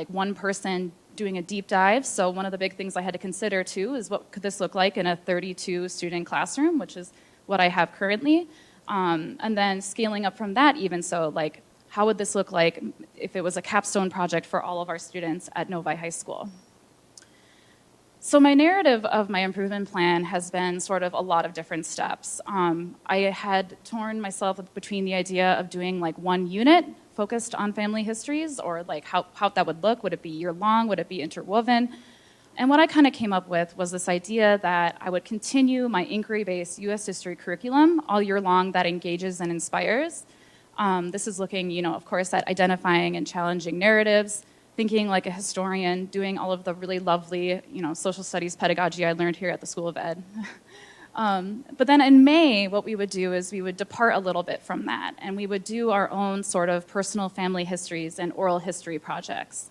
one person doing a deep dive. So one of the big things I had to consider too is what could this look like in a 32 student classroom, which is what I have currently. And then scaling up from that even, so how would this look like if it was a capstone project for all of our students at Novi High School? So my narrative of my improvement plan has been sort of a lot of different steps. I had torn myself between the idea of doing one unit focused on family histories, or how that would look. Would it be year-long? Would it be interwoven? And what I kind of came up with was this idea that I would continue my inquiry-based U.S. history curriculum all year long that engages and inspires. This is looking, of course, at identifying and challenging narratives, thinking like a historian, doing all of the really lovely, social studies pedagogy I learned here at the School of Ed. But then in May, what we would do is we would depart a little bit from that, and we would do our own sort of personal family histories and oral history projects.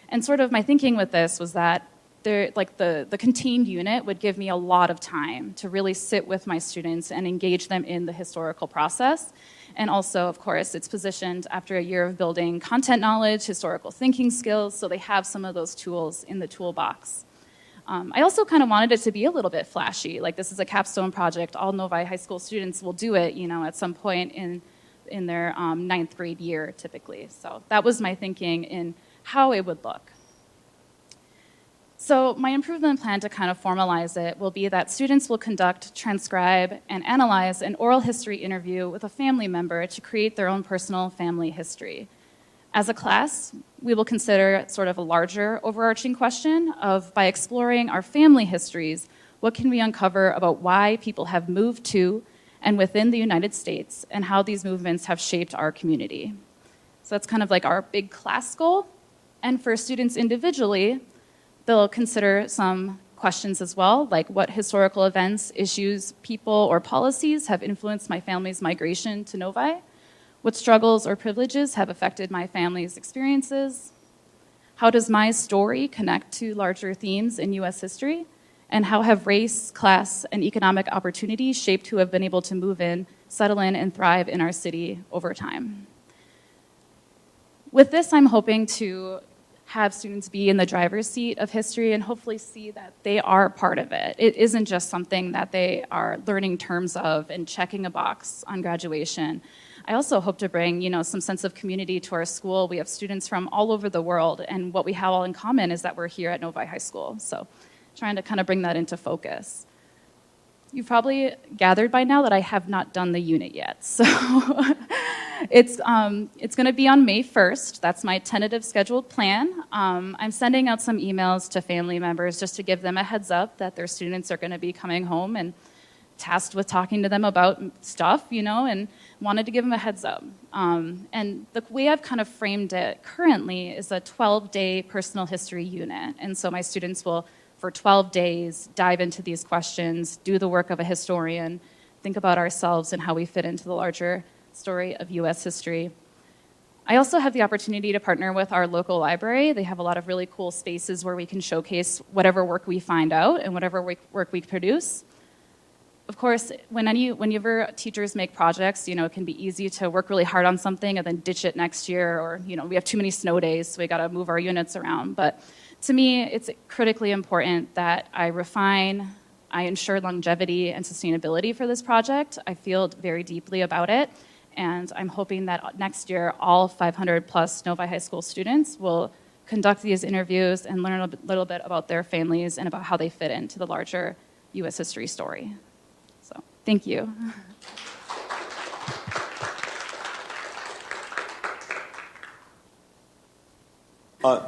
And sort of my thinking with this was that the contained unit would give me a lot of time to really sit with my students and engage them in the historical process. And also, of course, it's positioned after a year of building content knowledge, historical thinking skills, so they have some of those tools in the toolbox. I also kind of wanted it to be a little bit flashy. This is a capstone project. All Novi High School students will do it, at some point in their ninth grade year, typically. So that was my thinking in how it would look. So my improvement plan to kind of formalize it will be that students will conduct, transcribe, and analyze an oral history interview with a family member to create their own personal family history. As a class, we will consider sort of a larger overarching question of, by exploring our family histories, what can we uncover about why people have moved to and within the United States and how these movements have shaped our community. So that's kind of like our big class goal. And for students individually, they'll consider some questions as well, like what historical events, issues, people, or policies have influenced my family's migration to Novi? What struggles or privileges have affected my family's experiences? How does my story connect to larger themes in US history? And how have race, class, and economic opportunity shaped who have been able to move in, settle in, and thrive in our city over time? With this, I'm hoping to have students be in the driver's seat of history and hopefully see that they are part of it. It isn't just something that they are learning terms of and checking a box on graduation. I also hope to bring, some sense of community to our school. We have students from all over the world, and what we have all in common is that we're here at Novi High School. So trying to kind of bring that into focus. You've probably gathered by now that I have not done the unit yet. So it's going to be on May 1st. That's my tentative scheduled plan. I'm sending out some emails to family members just to give them a heads up that their students are going to be coming home and tasked with talking to them about stuff, and wanted to give them a heads up. And the way I've kind of framed it currently is a 12-day personal history unit. And so my students will, for 12 days, dive into these questions, do the work of a historian, think about ourselves and how we fit into the larger story of US history. I also have the opportunity to partner with our local library. They have a lot of really cool spaces where we can showcase whatever work we find out and whatever work we produce. Of course, whenever teachers make projects, it can be easy to work really hard on something and then ditch it next year, or we have too many snow days, so we got to move our units around. But to me, it's critically important that I refine, I ensure longevity and sustainability for this project. I feel very deeply about it, and I'm hoping that next year, all 500 plus Novi High School students will conduct these interviews and learn a little bit about their families and about how they fit into the larger US history story. So, thank you.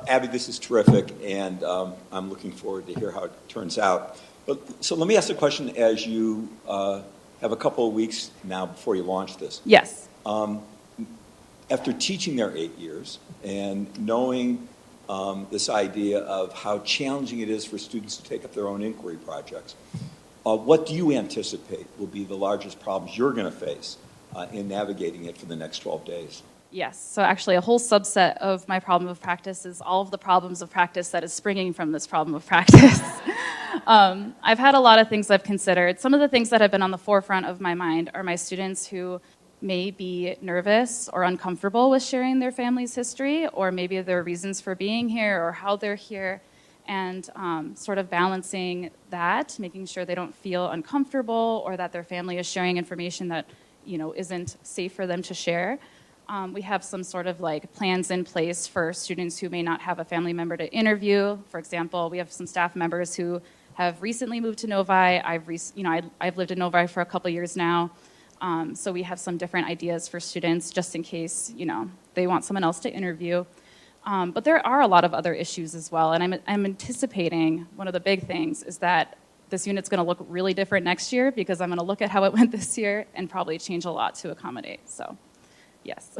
Abby, this is terrific, and I'm looking forward to hear how it turns out. So let me ask the question as you have a couple of weeks now before you launch this. Yes. After teaching there 8 years and knowing this idea of how challenging it is for students to take up their own inquiry projects, what do you anticipate will be the largest problems you're going to face in navigating it for the next 12 days? Yes, so actually a whole subset of my problem of practice is all of the problems of practice that is springing from this problem of practice. I've had a lot of things I've considered. Some of the things that have been on the forefront of my mind are my students who may be nervous or uncomfortable with sharing their family's history, or maybe their reasons for being here or how they're here, and sort of balancing that, making sure they don't feel uncomfortable or that their family is sharing information that isn't safe for them to share. We have some sort of plans in place for students who may not have a family member to interview. For example, we have some staff members who have recently moved to Novi. I've lived in Novi for a couple years now. So we have some different ideas for students just in case, they want someone else to interview. But there are a lot of other issues as well. And I'm anticipating one of the big things is that this unit's going to look really different next year because I'm going to look at how it went this year and probably change a lot to accommodate. So. Yes.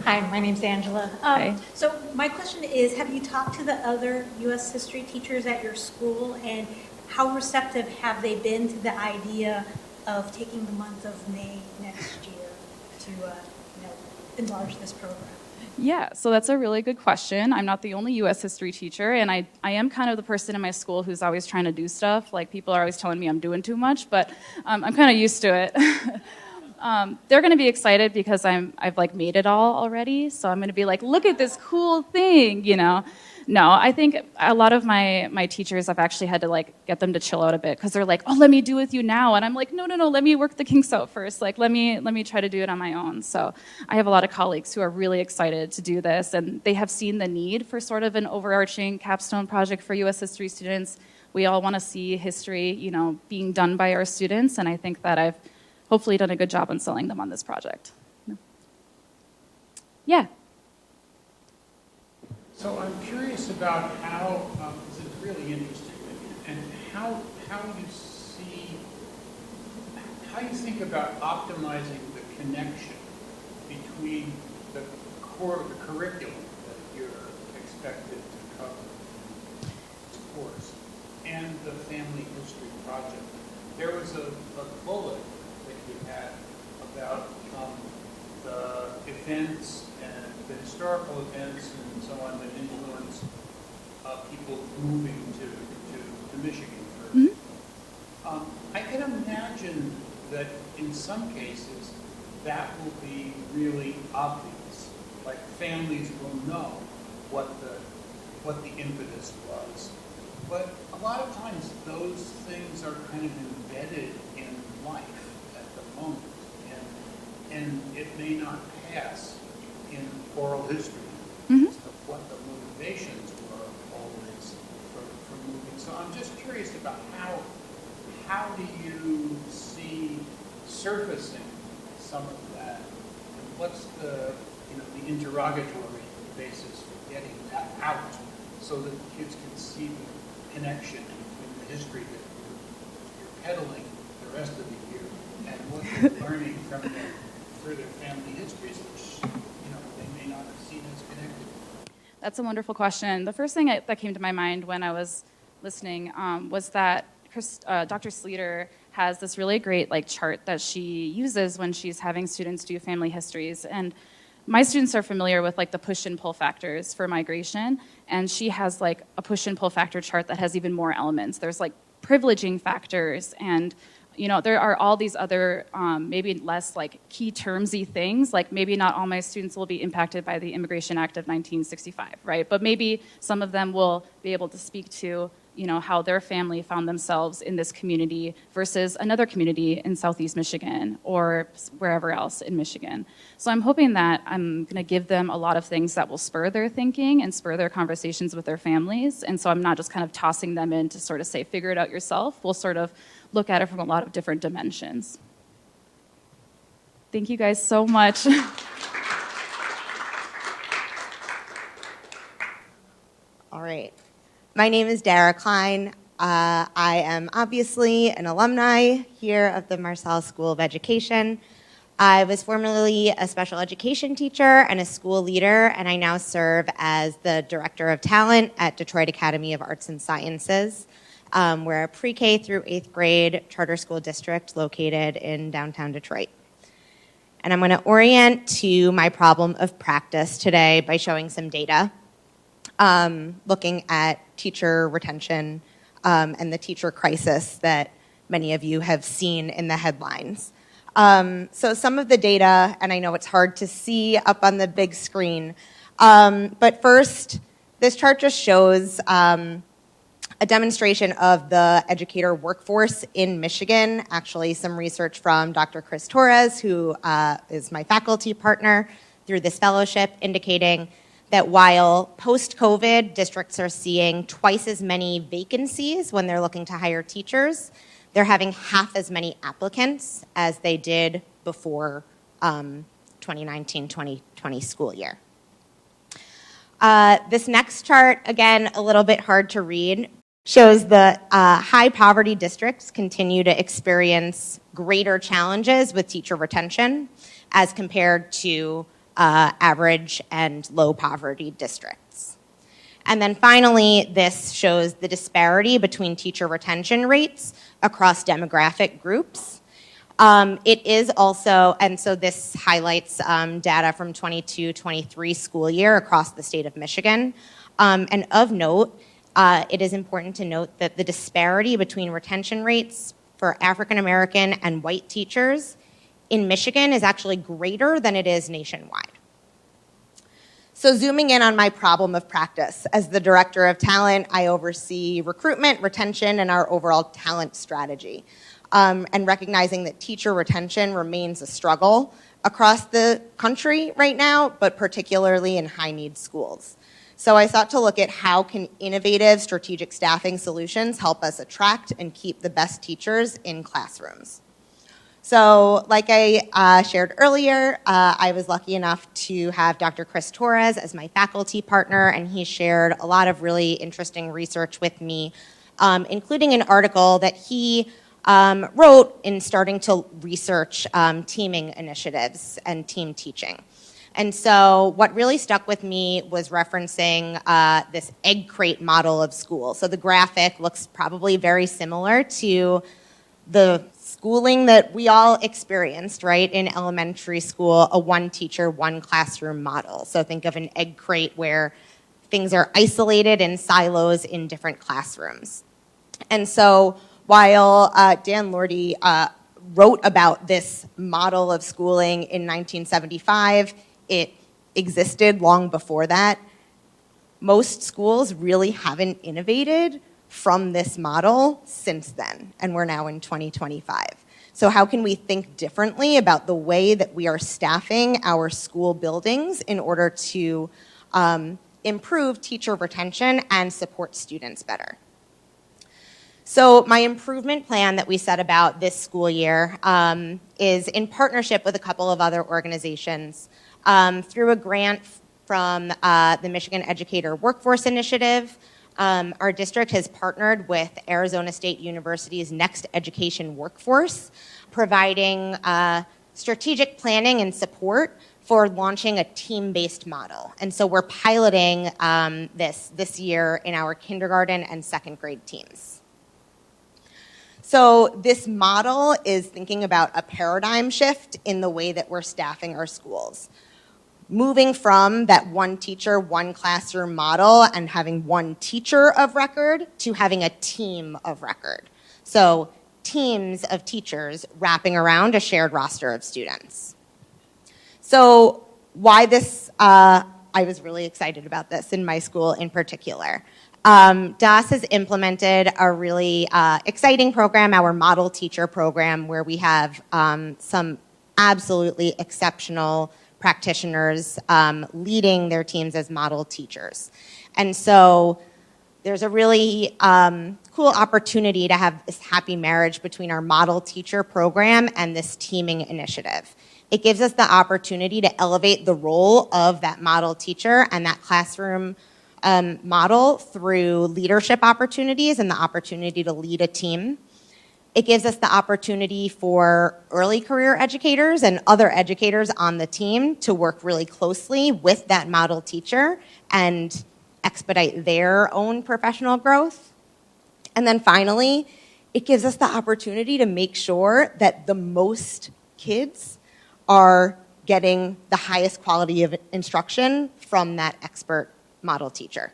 Hi, my name's Angela. Hi. So my question is, have you talked to the other U.S. history teachers at your school, and how receptive have they been to the idea of taking the month of May next year to enlarge this program? Yeah, so that's a really good question. I'm not the only U.S. history teacher, and I am kind of the person in my school who's always trying to do stuff. People are always telling me I'm doing too much, but I'm kind of used to it. They're going to be excited because I've made it all already, so I'm going to be look at this cool thing, No, I think a lot of my teachers, I've actually had to like get them to chill out a bit because they're like, oh, let me do with you now. And I'm like, no, let me work the kinks out first. Like, let me try to do it on my own. So I have a lot of colleagues who are really excited to do this, and they have seen the need for sort of an overarching capstone project for U.S. history students. We all want to see history, being done by our students, and I think that I've hopefully done a good job on selling them on this project. Yeah. So I'm curious about how, this is really interesting, and how you think about optimizing the connection between the curriculum that you're expected to cover in this course and the family history project. There was a bullet that you had about the events and the historical events and so on that influence people moving to Michigan, for example. I can imagine that in some cases that will be really obvious. Like families will know what the impetus was. But a lot of times those things are kind of embedded in life at the moment. And it may not pass in oral history as to what the motivations were always for moving. So I'm just curious about how do you see surfacing some of that? And what's the interrogatory basis for getting that out so that kids can see the connection between the history that you're peddling the rest of the year and what they're learning from their family histories, which they may not have seen as connected. That's a wonderful question. The first thing that came to my mind when I was listening was that Dr. Sleater has this really great chart that she uses when she's having students do family histories. And my students are familiar with the push and pull factors for migration, and she has a push and pull factor chart that has even more elements. There's privileging factors, and there are all these other maybe less key termsy things. Maybe not all my students will be impacted by the Immigration Act of 1965, right? But maybe some of them will be able to speak to how their family found themselves in this community versus another community in Southeast Michigan or wherever else in Michigan. So I'm hoping that I'm going to give them a lot of things that will spur their thinking and spur their conversations with their families. And so I'm not just kind of tossing them in to sort of say, figure it out yourself. We'll sort of look at it from a lot of different dimensions. Thank you guys so much. All right. My name is Dara Klein. I am obviously an alumni here of the Marcel School of Education. I was formerly a special education teacher and a school leader, and I now serve as the Director of Talent at Detroit Academy of Arts and Sciences. We're a pre-K through 8th grade charter school district located in downtown Detroit. And I'm going to orient to my problem of practice today by showing some data. Looking at teacher retention and the teacher crisis that many of you have seen in the headlines. So some of the data, and I know it's hard to see up on the big screen, but first, this chart just shows a demonstration of the educator workforce in Michigan, actually some research from Dr. Chris Torres, who is my faculty partner through this fellowship, indicating that while post-COVID, districts are seeing twice as many vacancies when they're looking to hire teachers, they're having half as many applicants as they did before 2019-2020 school year. This next chart, again, a little bit hard to read, shows the high poverty districts continue to experience greater challenges with teacher retention as compared to average and low poverty districts. And then finally, this shows the disparity between teacher retention rates across demographic groups. It is also, and so this highlights data from 22-23 school year across the state of Michigan. And of note, it is important to note that the disparity between retention rates for African American and white teachers in Michigan is actually greater than it is nationwide. So zooming in on my problem of practice, as the director of talent, I oversee recruitment, retention, and our overall talent strategy. And recognizing that teacher retention remains a struggle across the country right now, but particularly in high-need schools. So I sought to look at how can innovative strategic staffing solutions help us attract and keep the best teachers in classrooms. So like I shared earlier, I was lucky enough to have Dr. Chris Torres as my faculty partner, and he shared a lot of really interesting research with me, including an article that he wrote in starting to research teaming initiatives and team teaching. And so what really stuck with me was referencing this egg crate model of school. So the graphic looks probably very similar to the schooling that we all experienced, right, in elementary school, a one teacher, one classroom model. So think of an egg crate where things are isolated in silos in different classrooms. And so while Dan Lordy wrote about this model of schooling in 1975, it existed long before that. Most schools really haven't innovated from this model since then, and we're now in 2025. So how can we think differently about the way that we are staffing our school buildings in order to improve teacher retention and support students better? So my improvement plan that we set about this school year is in partnership with a couple of other organizations through a grant from the Michigan Educator Workforce Initiative. Our district has partnered with Arizona State University's Next Education Workforce, providing strategic planning and support for launching a team-based model. And so we're piloting this year in our kindergarten and second grade teams. So this model is thinking about a paradigm shift in the way that we're staffing our schools. Moving from that one teacher, one classroom model and having one teacher of record to having a team of record. So teams of teachers wrapping around a shared roster of students. So why this, I was really excited about this in my school in particular. DAS has implemented a really exciting program, our model teacher program, where we have some absolutely exceptional practitioners leading their teams as model teachers. And so there's a really cool opportunity to have this happy marriage between our model teacher program and this teaming initiative. It gives us the opportunity to elevate the role of that model teacher and that classroom model through leadership opportunities and the opportunity to lead a team. It gives us the opportunity for early career educators and other educators on the team to work really closely with that model teacher and expedite their own professional growth. And then finally, it gives us the opportunity to make sure that the most kids are getting the highest quality of instruction from that expert model teacher.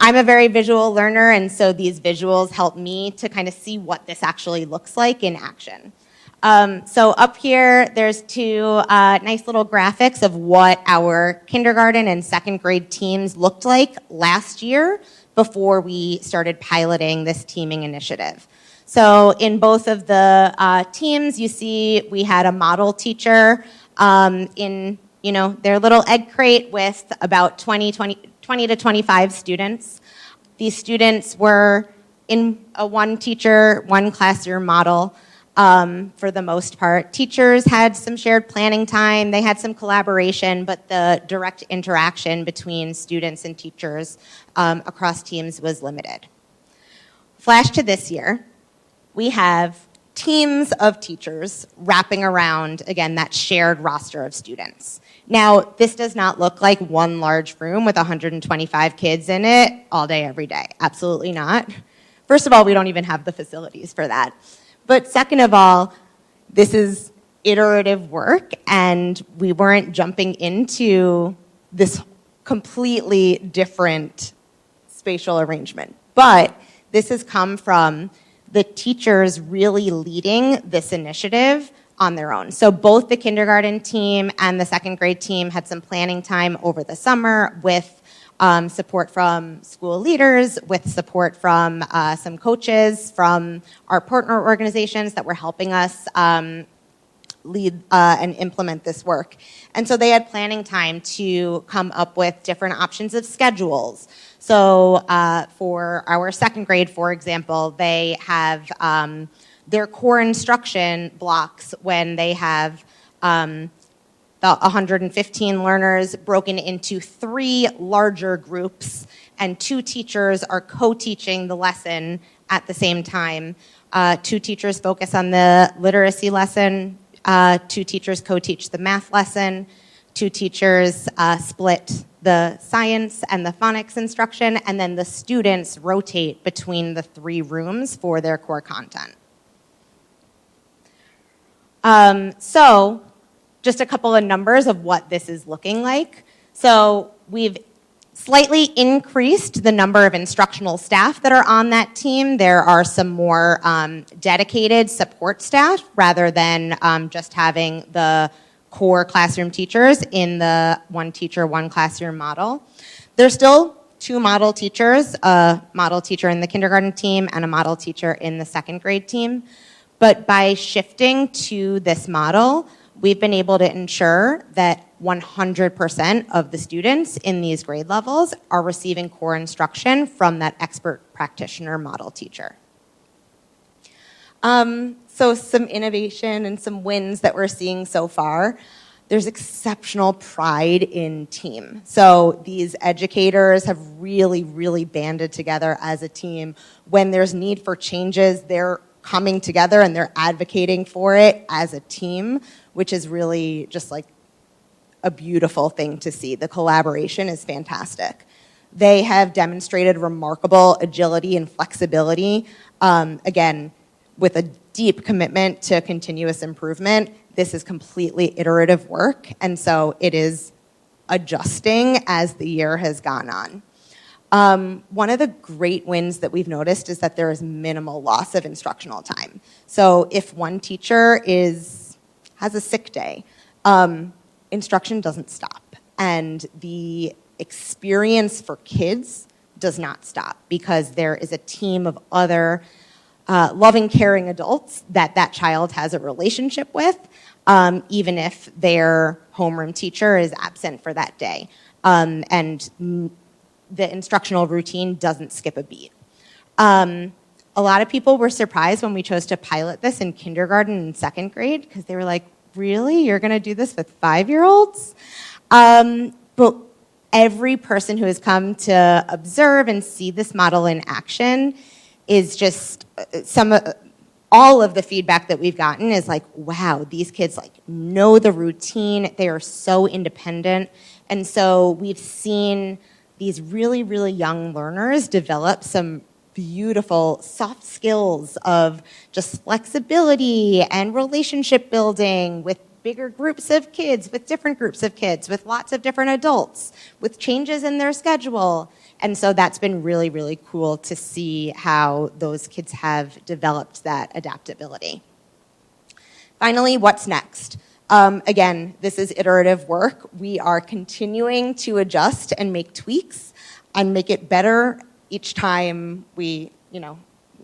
I'm a very visual learner, and so these visuals help me to kind of see what this actually looks like in action. So up here, there's two nice little graphics of what our kindergarten and second grade teams looked like last year before we started piloting this teaming initiative. So in both of the teams, you see we had a model teacher in their little egg crate with about 20 to 25 students. These students were in a one teacher, one classroom model for the most part. Teachers had some shared planning time, they had some collaboration, but the direct interaction between students and teachers across teams was limited. Flash to this year, we have teams of teachers wrapping around, again, that shared roster of students. Now, this does not look like one large room with 125 kids in it all day, every day. Absolutely not. First of all, we don't even have the facilities for that. But second of all, this is iterative work, and we weren't jumping into this completely different spatial arrangement. But this has come from the teachers really leading this initiative on their own. So both the kindergarten team and the second grade team had some planning time over the summer with support from school leaders, with support from some coaches from our partner organizations that were helping us lead and implement this work. And so they had planning time to come up with different options of schedules. So for our second grade, for example, they have their core instruction blocks when they have about 115 learners broken into 3 larger groups, and 2 teachers are co-teaching the lesson at the same time. 2 teachers focus on the literacy lesson, 2 teachers co-teach the math lesson, 2 teachers split the science and the phonics instruction, and then the students rotate between the 3 rooms for their core content. So just a couple of numbers of what this is looking like. So we've slightly increased the number of instructional staff that are on that team. There are some more dedicated support staff rather than just having the core classroom teachers in the one teacher, one classroom model. There's still 2 model teachers, a model teacher in the kindergarten team and a model teacher in the second grade team. But by shifting to this model, we've been able to ensure that 100% of the students in these grade levels are receiving core instruction from that expert practitioner model teacher. So some innovation and some wins that we're seeing so far. There's exceptional pride in team. So these educators have really, really banded together as a team. When there's need for changes, they're coming together and they're advocating for it as a team, which is really just like a beautiful thing to see. The collaboration is fantastic. They have demonstrated remarkable agility and flexibility, again, with a deep commitment to continuous improvement. This is completely iterative work, and so it is adjusting as the year has gone on. One of the great wins that we've noticed is that there is minimal loss of instructional time. So if one teacher has a sick day, instruction doesn't stop. And the experience for kids does not stop because there is a team of other loving, caring adults that child has a relationship with, even if their homeroom teacher is absent for that day. And the instructional routine doesn't skip a beat. A lot of people were surprised when we chose to pilot this in kindergarten and second grade because they were like, really? You're going to do this with 5-year-olds? But every person who has come to observe and see this model in action is just all of the feedback that we've gotten is like, wow, these kids like know the routine. They are so independent. And so we've seen these really, really young learners develop some beautiful soft skills of just flexibility and relationship building with bigger groups of kids, with different groups of kids, with lots of different adults, with changes in their schedule. And so that's been really, really cool to see how those kids have developed that adaptability. Finally, what's next? Again, this is iterative work. We are continuing to adjust and make tweaks and make it better each time we,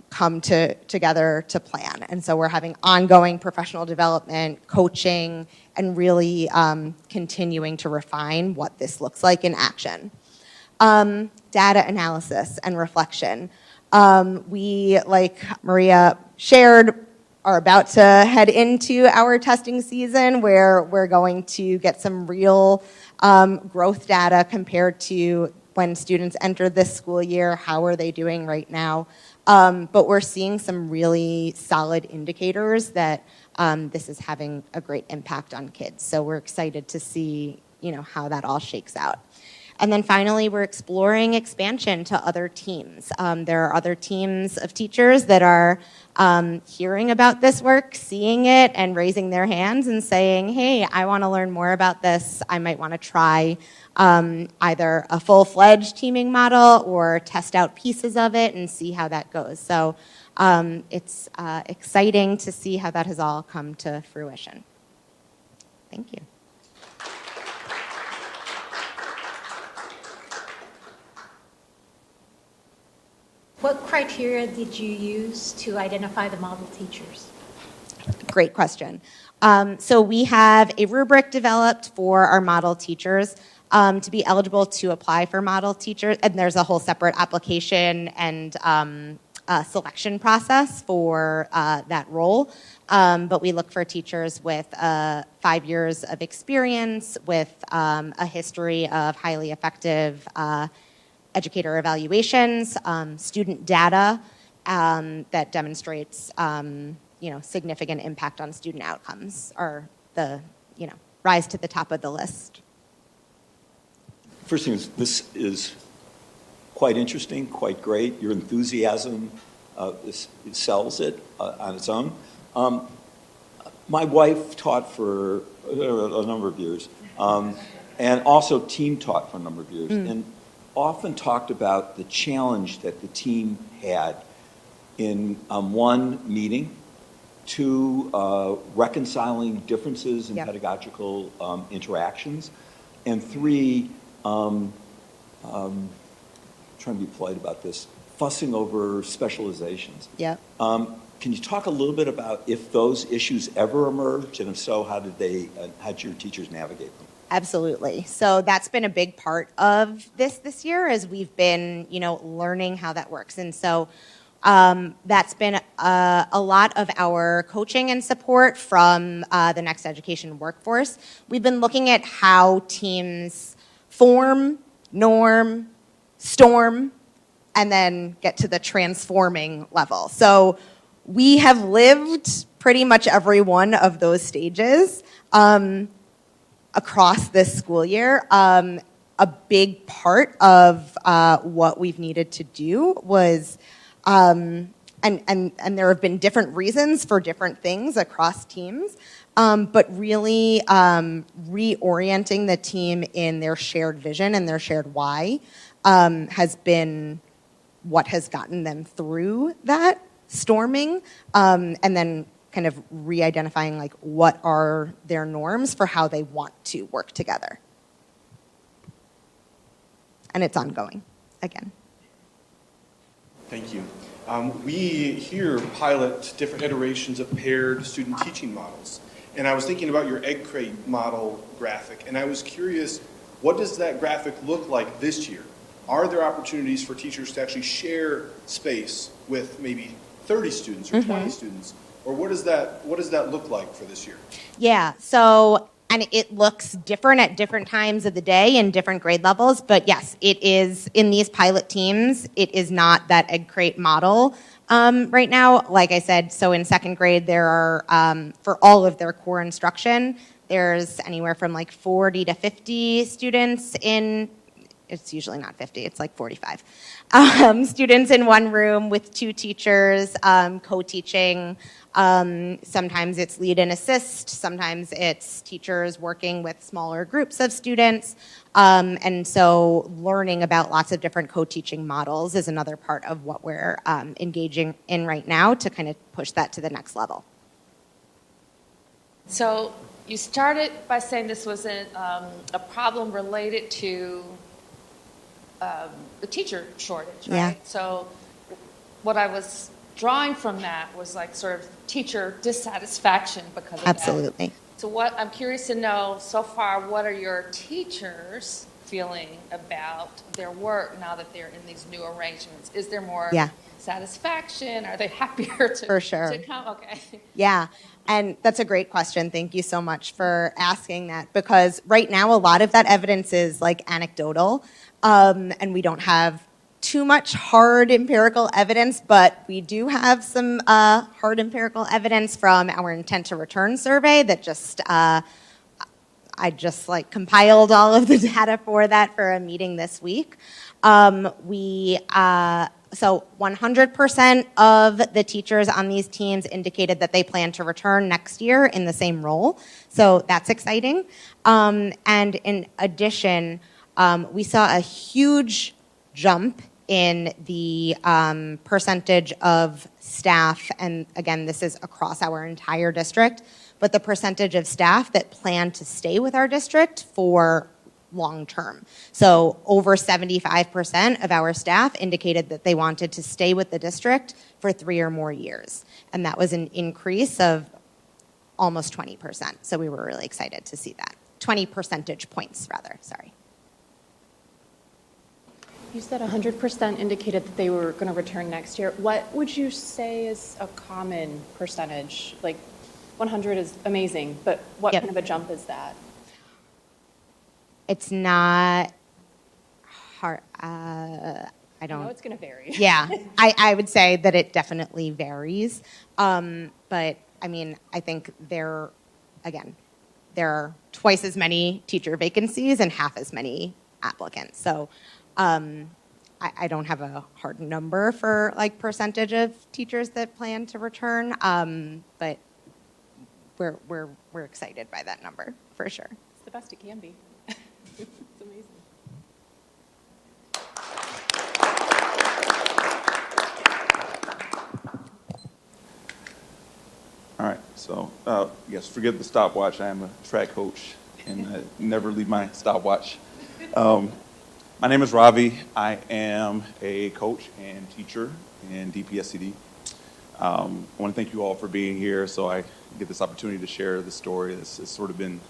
come together to plan. And so we're having ongoing professional development, coaching, and really continuing to refine what this looks like in action. Data analysis and reflection. We, like Maria shared, are about to head into our testing season where we're going to get some real growth data compared to when students entered this school year. How are they doing right now? But we're seeing some really solid indicators that this is having a great impact on kids. So we're excited to see, how that all shakes out. And then finally, we're exploring expansion to other teams. There are other teams of teachers that are hearing about this work, seeing it, and raising their hands and saying, hey, I want to learn more about this. I might want to try either a full-fledged teaming model or test out pieces of it and see how that goes. So it's exciting to see how that has all come to fruition. Thank you. What criteria did you use to identify the model teachers? Great question. So we have a rubric developed for our model teachers to be eligible to apply for model teachers, and there's a whole separate application and selection process for that role. But we look for teachers with 5 years of experience, with a history of highly effective educator evaluations, student data that demonstrates significant impact on student outcomes are the rise to the top of the list. First thing is, this is quite interesting, quite great. Your enthusiasm it sells it on its own. My wife taught for a number of years, and also team taught for a number of years, and often talked about the challenge that the team had in one, meeting, two, reconciling differences in pedagogical interactions, and three, trying to be polite about this, fussing over specializations. Yep. Can you talk a little bit about if those issues ever emerged, and if so, how did your teachers navigate them? Absolutely. So that's been a big part of this year, as we've been, learning how that works. And so that's been a lot of our coaching and support from the Next Education workforce. We've been looking at how teams form, norm, storm, and then get to the transforming level. So we have lived pretty much every one of those stages across this school year. A big part of what we've needed to do was, and there have been different reasons for different things across teams, but really reorienting the team in their shared vision and their shared why has been what has gotten them through that storming, and then kind of re-identifying like what are their norms for how they want to work together. And it's ongoing, again. Thank you. We here pilot different iterations of paired student teaching models. And I was thinking about your egg crate model graphic, and I was curious, what does that graphic look like this year? Are there opportunities for teachers to actually share space with maybe 30 students or 20 students? Or what does that look like for this year? Yeah, so, and it looks different at different times of the day and different grade levels, but yes, it is, in these pilot teams, it is not that egg crate model right now. Like I said, so in second grade, there are, for all of their core instruction, there's anywhere from like 40 to 50 students in, it's usually not 50, it's like 45. Students in one room with two teachers co-teaching. Sometimes it's lead and assist, sometimes it's teachers working with smaller groups of students. And so learning about lots of different co-teaching models is another part of what we're engaging in right now to kind of push that to the next level. So you started by saying this was a problem related to the teacher shortage, right? Yeah. So what I was drawing from that was like sort of teacher dissatisfaction because of Absolutely. that. So what I'm curious to know so far, what are your teachers feeling about their work now that they're in these new arrangements? Is there more satisfaction? Are they happier to, For sure. to come? Okay. Yeah, and that's a great question. Thank you so much for asking that, because right now a lot of that evidence is like anecdotal, and we don't have too much hard empirical evidence, but we do have some hard empirical evidence from our intent to return survey that just I just compiled all of the data for that for a meeting this week. So 100% of the teachers on these teams indicated that they plan to return next year in the same role. So that's exciting. And in addition, we saw a huge jump in the percentage of staff, and again, this is across our entire district, but the percentage of staff that plan to stay with our district for long term. So over 75% of our staff indicated that they wanted to stay with the district for 3 or more years. And that was an increase of almost 20%. So we were really excited to see that. 20 percentage points, rather, sorry. You said 100% indicated that they were going to return next year. What would you say is a common percentage? 100 is amazing, but what kind of a jump is that? It's not hard. I don't know it's going to vary. Yeah, I would say that it definitely varies. But I mean, I think there are twice as many teacher vacancies and half as many applicants. So I don't have a hard number for percentage of teachers that plan to return. But we're excited by that number for sure. It's the best it can be. It's amazing. All right, so yes, forget the stopwatch. I am a track coach and I never leave my stopwatch. My name is Ravi. I am a coach and teacher in DPSCD. I want to thank you all for being here so I get this opportunity to share the story. This has sort of been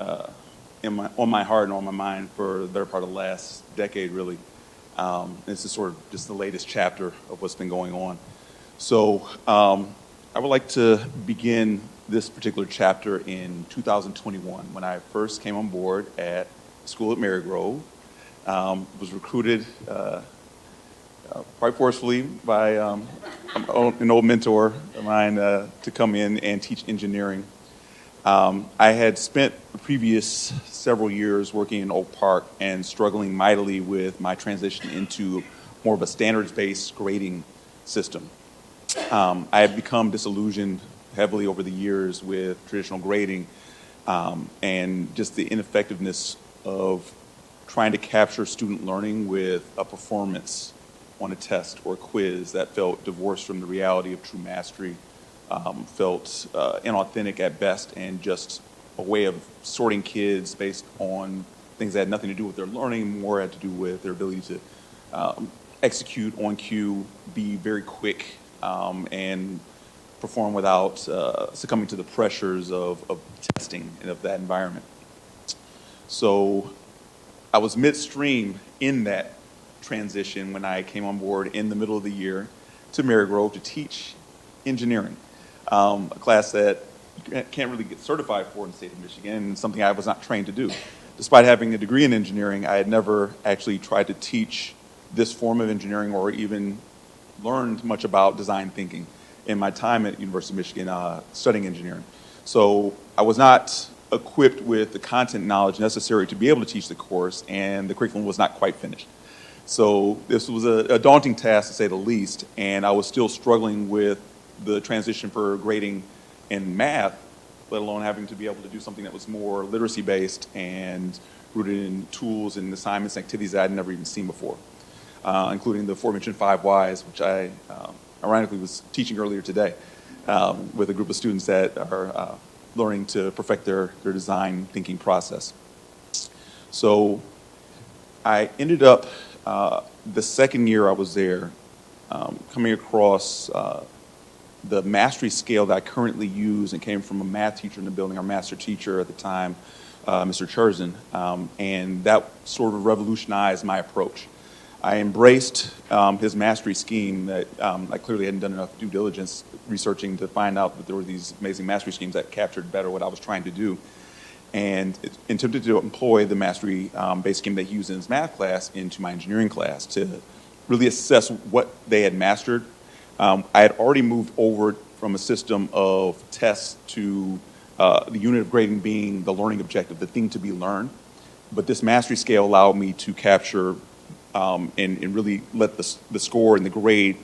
on my heart and on my mind for the better part of the last decade, really. This is sort of just the latest chapter of what's been going on. So I would like to begin this particular chapter in 2021 when I first came on board at school at Marygrove. Was recruited quite forcefully by an old mentor of mine to come in and teach engineering. I had spent the previous several years working in Oak Park and struggling mightily with my transition into more of a standards-based grading system. I had become disillusioned heavily over the years with traditional grading and just the ineffectiveness of trying to capture student learning with a performance on a test or a quiz that felt divorced from the reality of true mastery, felt inauthentic at best, and just a way of sorting kids based on things that had nothing to do with their learning, more had to do with their ability to execute on cue, be very quick, and perform without succumbing to the pressures of testing and of that environment. So I was midstream in that transition when I came on board in the middle of the year to Marygrove to teach engineering, a class that you can't really get certified for in the state of Michigan, and something I was not trained to do. Despite having a degree in engineering, I had never actually tried to teach this form of engineering or even learned much about design thinking in my time at University of Michigan studying engineering. So I was not equipped with the content knowledge necessary to be able to teach the course, and the curriculum was not quite finished. So this was a daunting task, to say the least, and I was still struggling with the transition for grading in math, let alone having to be able to do something that was more literacy-based and rooted in tools and assignments and activities that I'd never even seen before, including the aforementioned 5 whys, which I ironically was teaching earlier today with a group of students that are learning to perfect their design thinking process. So I ended up, the second year I was there, coming across the mastery scale that I currently use, and came from a math teacher in the building, our master teacher at the time, Mr. Cherzin, and that sort of revolutionized my approach. I embraced his mastery scheme that I clearly hadn't done enough due diligence researching to find out that there were these amazing mastery schemes that captured better what I was trying to do, and attempted to employ the mastery-based scheme that he used in his math class into my engineering class to really assess what they had mastered. I had already moved over from a system of tests to the unit of grading being the learning objective, the thing to be learned. But this mastery scale allowed me to capture and really let the score and the grade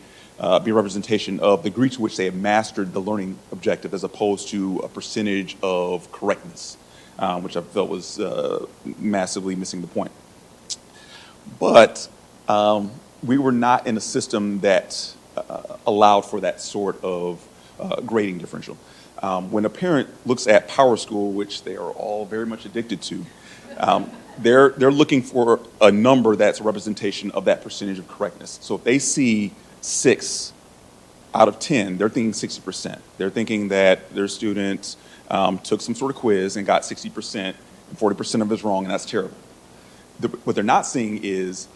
be a representation of the degree to which they have mastered the learning objective as opposed to a percentage of correctness, which I felt was massively missing the point. But we were not in a system that allowed for that sort of grading differential. When a parent looks at Power School, which they are all very much addicted to, they're looking for a number that's a representation of that percentage of correctness. So if they see 6 out of 10, they're thinking 60%. They're thinking that their student took some sort of quiz and got 60%, and 40% of it is wrong, and that's terrible. What they're not seeing is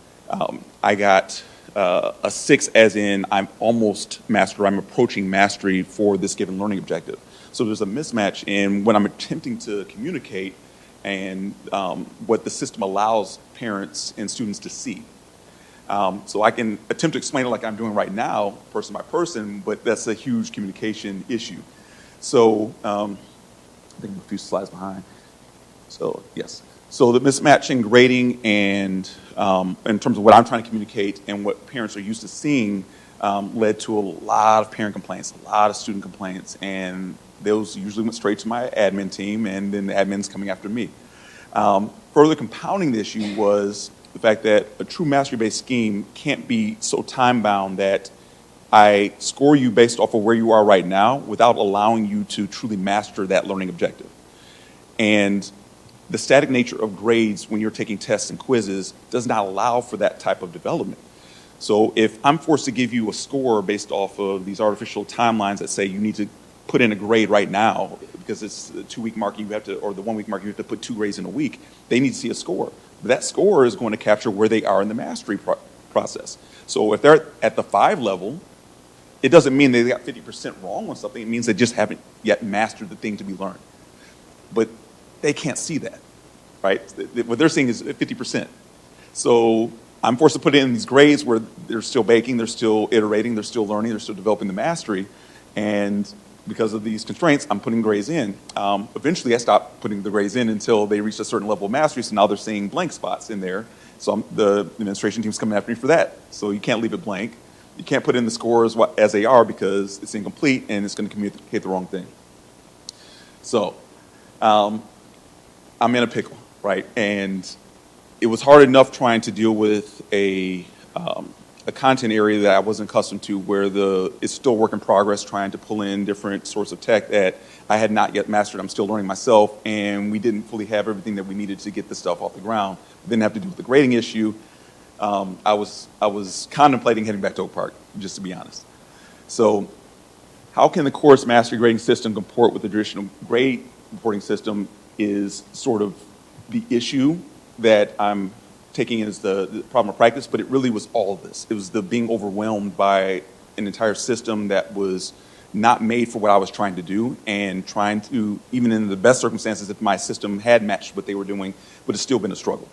I got a 6 as in I'm almost master, I'm approaching mastery for this given learning objective. So there's a mismatch in what I'm attempting to communicate and what the system allows parents and students to see. So I can attempt to explain it like I'm doing right now, person by person, but that's a huge communication issue. So I think I'm a few slides behind. So yes. So the mismatch in grading and in terms of what I'm trying to communicate and what parents are used to seeing led to a lot of parent complaints, a lot of student complaints, and those usually went straight to my admin team, and then the admin's coming after me. Further compounding the issue was the fact that a true mastery-based scheme can't be so time-bound that I score you based off of where you are right now without allowing you to truly master that learning objective. And the static nature of grades when you're taking tests and quizzes does not allow for that type of development. So if I'm forced to give you a score based off of these artificial timelines that say you need to put in a grade right now because it's the 2-week mark you have to, or the 1-week mark you have to put 2 grades in a week, they need to see a score. But that score is going to capture where they are in the mastery process. So if they're at the 5 level, it doesn't mean they got 50% wrong on something. It means they just haven't yet mastered the thing to be learned. But they can't see that, right? What they're seeing is 50%. So I'm forced to put in these grades where they're still baking, they're still iterating, they're still learning, they're still developing the mastery. And because of these constraints, I'm putting grades in. Eventually, I stopped putting the grades in until they reached a certain level of mastery, so now they're seeing blank spots in there. So the administration team's coming after me for that. So you can't leave it blank. You can't put in the scores as they are because it's incomplete and it's going to communicate the wrong thing. So I'm in a pickle, right? And it was hard enough trying to deal with a content area that I wasn't accustomed to, where it's still work in progress, trying to pull in different sorts of tech that I had not yet mastered. I'm still learning myself, and we didn't fully have everything that we needed to get this stuff off the ground. Didn't have to deal with the grading issue. I was contemplating heading back to Oak Park, just to be honest. So how can the course mastery grading system comport with the traditional grade reporting system is sort of the issue that I'm taking as the problem of practice, but it really was all of this. It was the being overwhelmed by an entire system that was not made for what I was trying to do, and trying to, even in the best circumstances, if my system had matched what they were doing, would have still been a struggle.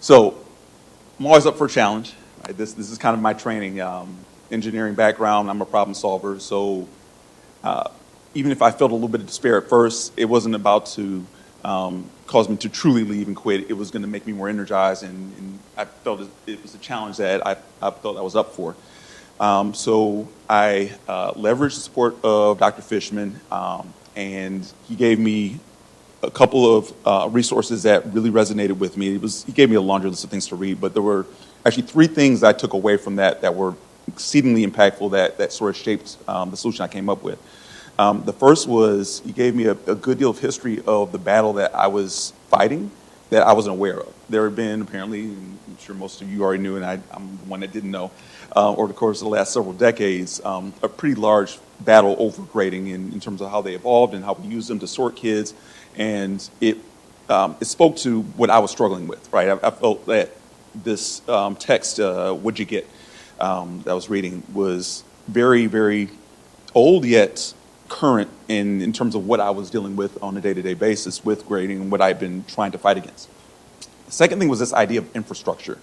So I'm always up for a challenge. Right? This is kind of my training. Engineering background, I'm a problem solver, so even if I felt a little bit of despair at first, it wasn't about to cause me to truly leave and quit. It was going to make me more energized, and I felt it was a challenge that I felt I was up for. So I leveraged the support of Dr. Fishman, and he gave me a couple of resources that really resonated with me. He gave me a laundry list of things to read, but there were actually 3 things that I took away from that were exceedingly impactful that sort of shaped the solution I came up with. The first was he gave me a good deal of history of the battle that I was fighting that I wasn't aware of. There had been apparently, and I'm sure most of you already knew, and I'm the one that didn't know, over the course of the last several decades, a pretty large battle over grading in terms of how they evolved and how we use them to sort kids. And it spoke to what I was struggling with, right? I felt that this text, What'd You Get, that I was reading was very, very old yet current in terms of what I was dealing with on a day-to-day basis with grading and what I've been trying to fight against. The second thing was this idea of infrastructure,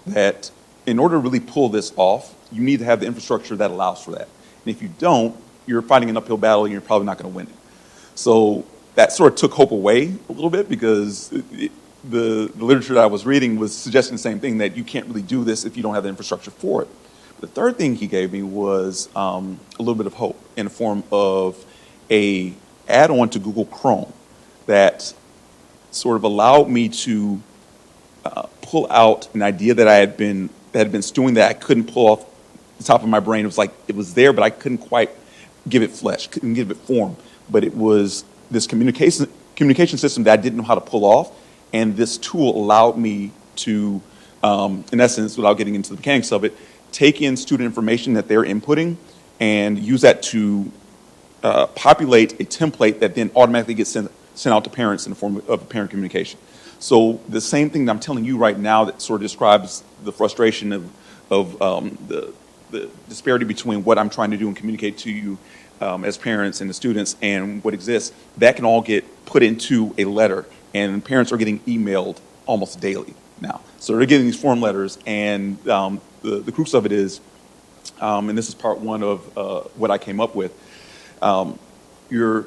that in order to really pull this off, you need to have the infrastructure that allows for that. And if you don't, you're fighting an uphill battle and you're probably not going to win it. So that sort of took hope away a little bit because the literature that I was reading was suggesting the same thing, that you can't really do this if you don't have the infrastructure for it. The third thing he gave me was a little bit of hope in the form of a add-on to Google Chrome that sort of allowed me to pull out an idea that had been stewing, that I couldn't pull off the top of my brain. It was like it was there, but I couldn't quite give it flesh, couldn't give it form. But it was this communication system that I didn't know how to pull off, and this tool allowed me to, in essence, without getting into the mechanics of it, take in student information that they're inputting and use that to populate a template that then automatically gets sent out to parents in the form of parent communication. So the same thing that I'm telling you right now that sort of describes the frustration of the disparity between what I'm trying to do and communicate to you as parents and the students and what exists, that can all get put into a letter, and parents are getting emailed almost daily now. So they're getting these form letters, and the crux of it is, and this is part one of what I came up with, you're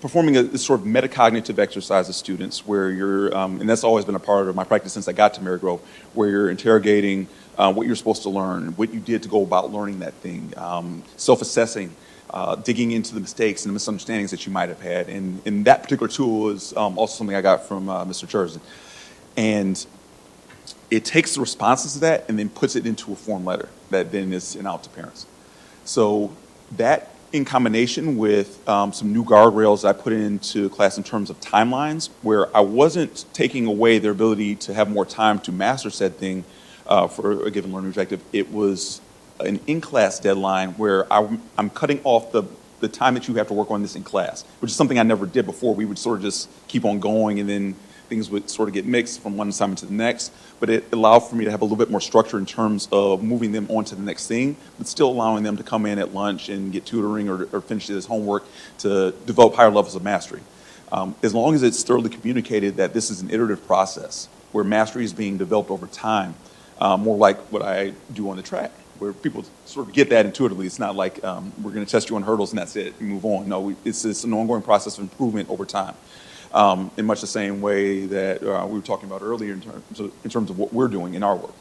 performing a sort of metacognitive exercise of students where you're, and that's always been a part of my practice since I got to Marygrove, where you're interrogating what you're supposed to learn, what you did to go about learning that thing, self-assessing, digging into the mistakes and the misunderstandings that you might have had. And that particular tool is also something I got from Mr. Cherson. And it takes the responses to that and then puts it into a form letter that then is sent out to parents. So that, in combination with some new guardrails I put into class in terms of timelines, where I wasn't taking away their ability to have more time to master said thing for a given learning objective. It was an in-class deadline where I'm cutting off the time that you have to work on this in class, which is something I never did before. We would sort of just keep on going, and then things would sort of get mixed from one assignment to the next. But it allowed for me to have a little bit more structure in terms of moving them on to the next thing, but still allowing them to come in at lunch and get tutoring or finish this homework to develop higher levels of mastery. As long as it's thoroughly communicated that this is an iterative process where mastery is being developed over time, more like what I do on the track, where people sort of get that intuitively. It's not like we're going to test you on hurdles and that's it, you move on. No, it's an ongoing process of improvement over time. In much the same way that we were talking about earlier in terms of what we're doing in our work.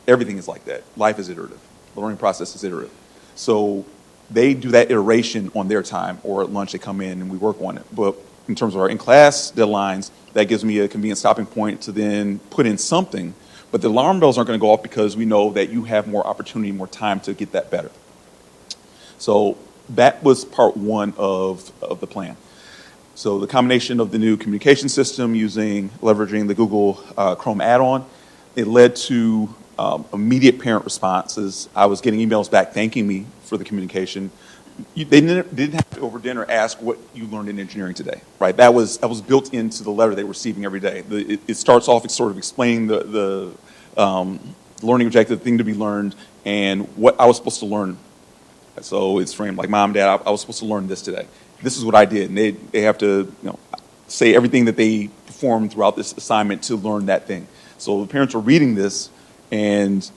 Everything is like that. Life is iterative. The learning process is iterative. So they do that iteration on their time, or at lunch they come in and we work on it. But in terms of our in-class deadlines, that gives me a convenient stopping point to then put in something. But the alarm bells aren't going to go off because we know that you have more opportunity, more time to get that better. So that was part one of the plan. So the combination of the new communication system leveraging the Google Chrome add-on, it led to immediate parent responses. I was getting emails back thanking me for the communication. They didn't have to over dinner ask what you learned in engineering today, right? That was built into the letter they were receiving every day. It starts off sort of explaining the learning objective, the thing to be learned, and what I was supposed to learn. So it's framed like, Mom, Dad, I was supposed to learn this today. This is what I did. And they have to say everything that they performed throughout this assignment to learn that thing. So the parents are reading this, and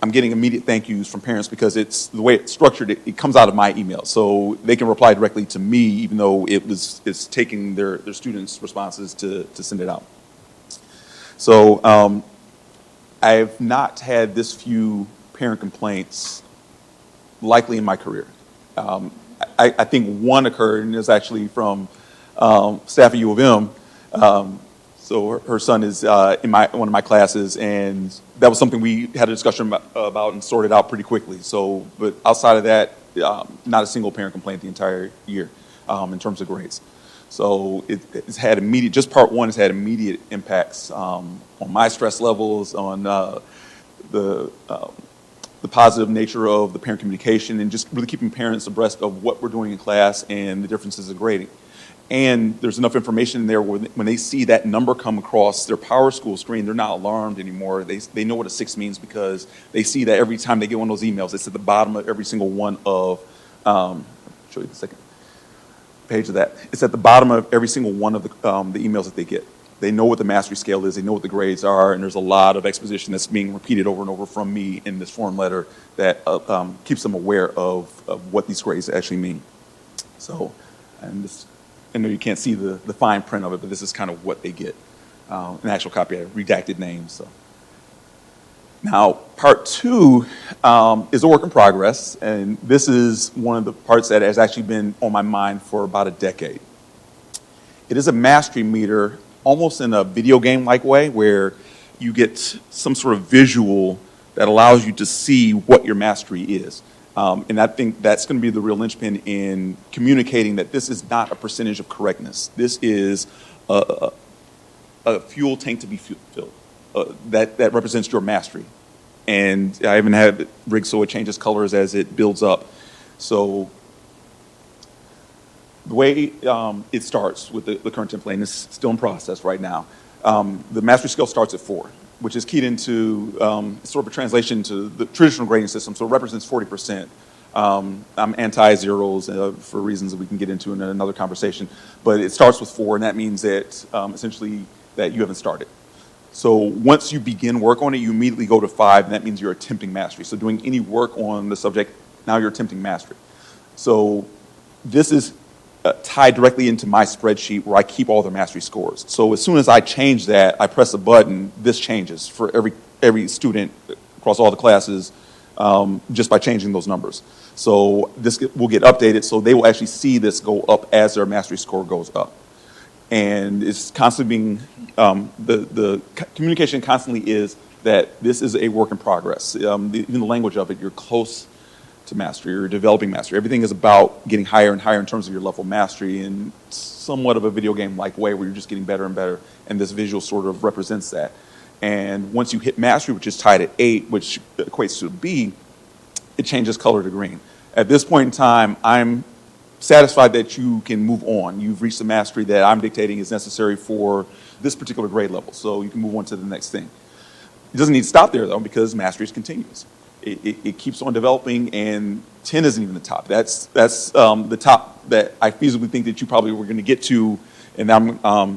I'm getting immediate thank yous from parents because it's the way it's structured. It comes out of my email, so they can reply directly to me, even though it's taking their students' responses to send it out. So I've not had this few parent complaints likely in my career. I think one occurred, and it was actually from staff at U of M. So her son is in one of my classes, and that was something we had a discussion about and sorted out pretty quickly. So, but outside of that, not a single parent complaint the entire year in terms of grades. So it's had just part one has had immediate impacts on my stress levels, on the positive nature of the parent communication, and just really keeping parents abreast of what we're doing in class and the differences in grading. And there's enough information in there where when they see that number come across their Power School screen, they're not alarmed anymore. They know what a 6 means because they see that every time they get one of those emails. It's at the bottom of every single one of, I'll show you the second page of that. It's at the bottom of every single one of the emails that they get. They know what the mastery scale is. They know what the grades are, and there's a lot of exposition that's being repeated over and over from me in this form letter that keeps them aware of what these grades actually mean. So, and this I know you can't see the fine print of it, but this is kind of what they get. An actual copy, a redacted name. So now, part 2 is a work in progress, and this is one of the parts that has actually been on my mind for about a decade. It is a mastery meter, almost in a video game-like way, where you get some sort of visual that allows you to see what your mastery is. And I think that's going to be the real linchpin in communicating that this is not a percentage of correctness. This is a fuel tank to be filled. That represents your mastery. And I even have it rigged so it changes colors as it builds up. So the way it starts with the current template, and it's still in process right now, the mastery scale starts at 4, which is keyed into sort of a translation to the traditional grading system, so it represents 40%. I'm anti-zeros for reasons that we can get into in another conversation, but it starts with 4, and that means that essentially that you haven't started. So once you begin work on it, you immediately go to 5, and that means you're attempting mastery. So doing any work on the subject, now you're attempting mastery. So this is tied directly into my spreadsheet where I keep all the mastery scores. So as soon as I change that, I press a button, this changes for every student across all the classes just by changing those numbers. So this will get updated, so they will actually see this go up as their mastery score goes up. And it's constantly being, the communication constantly is that this is a work in progress. Even the language of it, you're close to mastery, you're developing mastery. Everything is about getting higher and higher in terms of your level of mastery in somewhat of a video game-like way where you're just getting better and better, and this visual sort of represents that. And once you hit mastery, which is tied at 8, which equates to a B, it changes color to green. At this point in time, I'm satisfied that you can move on. You've reached the mastery that I'm dictating is necessary for this particular grade level, so you can move on to the next thing. It doesn't need to stop there, though, because mastery is continuous. It keeps on developing, and 10 isn't even the top. That's the top that I feasibly think that you probably were going to get to, and I'm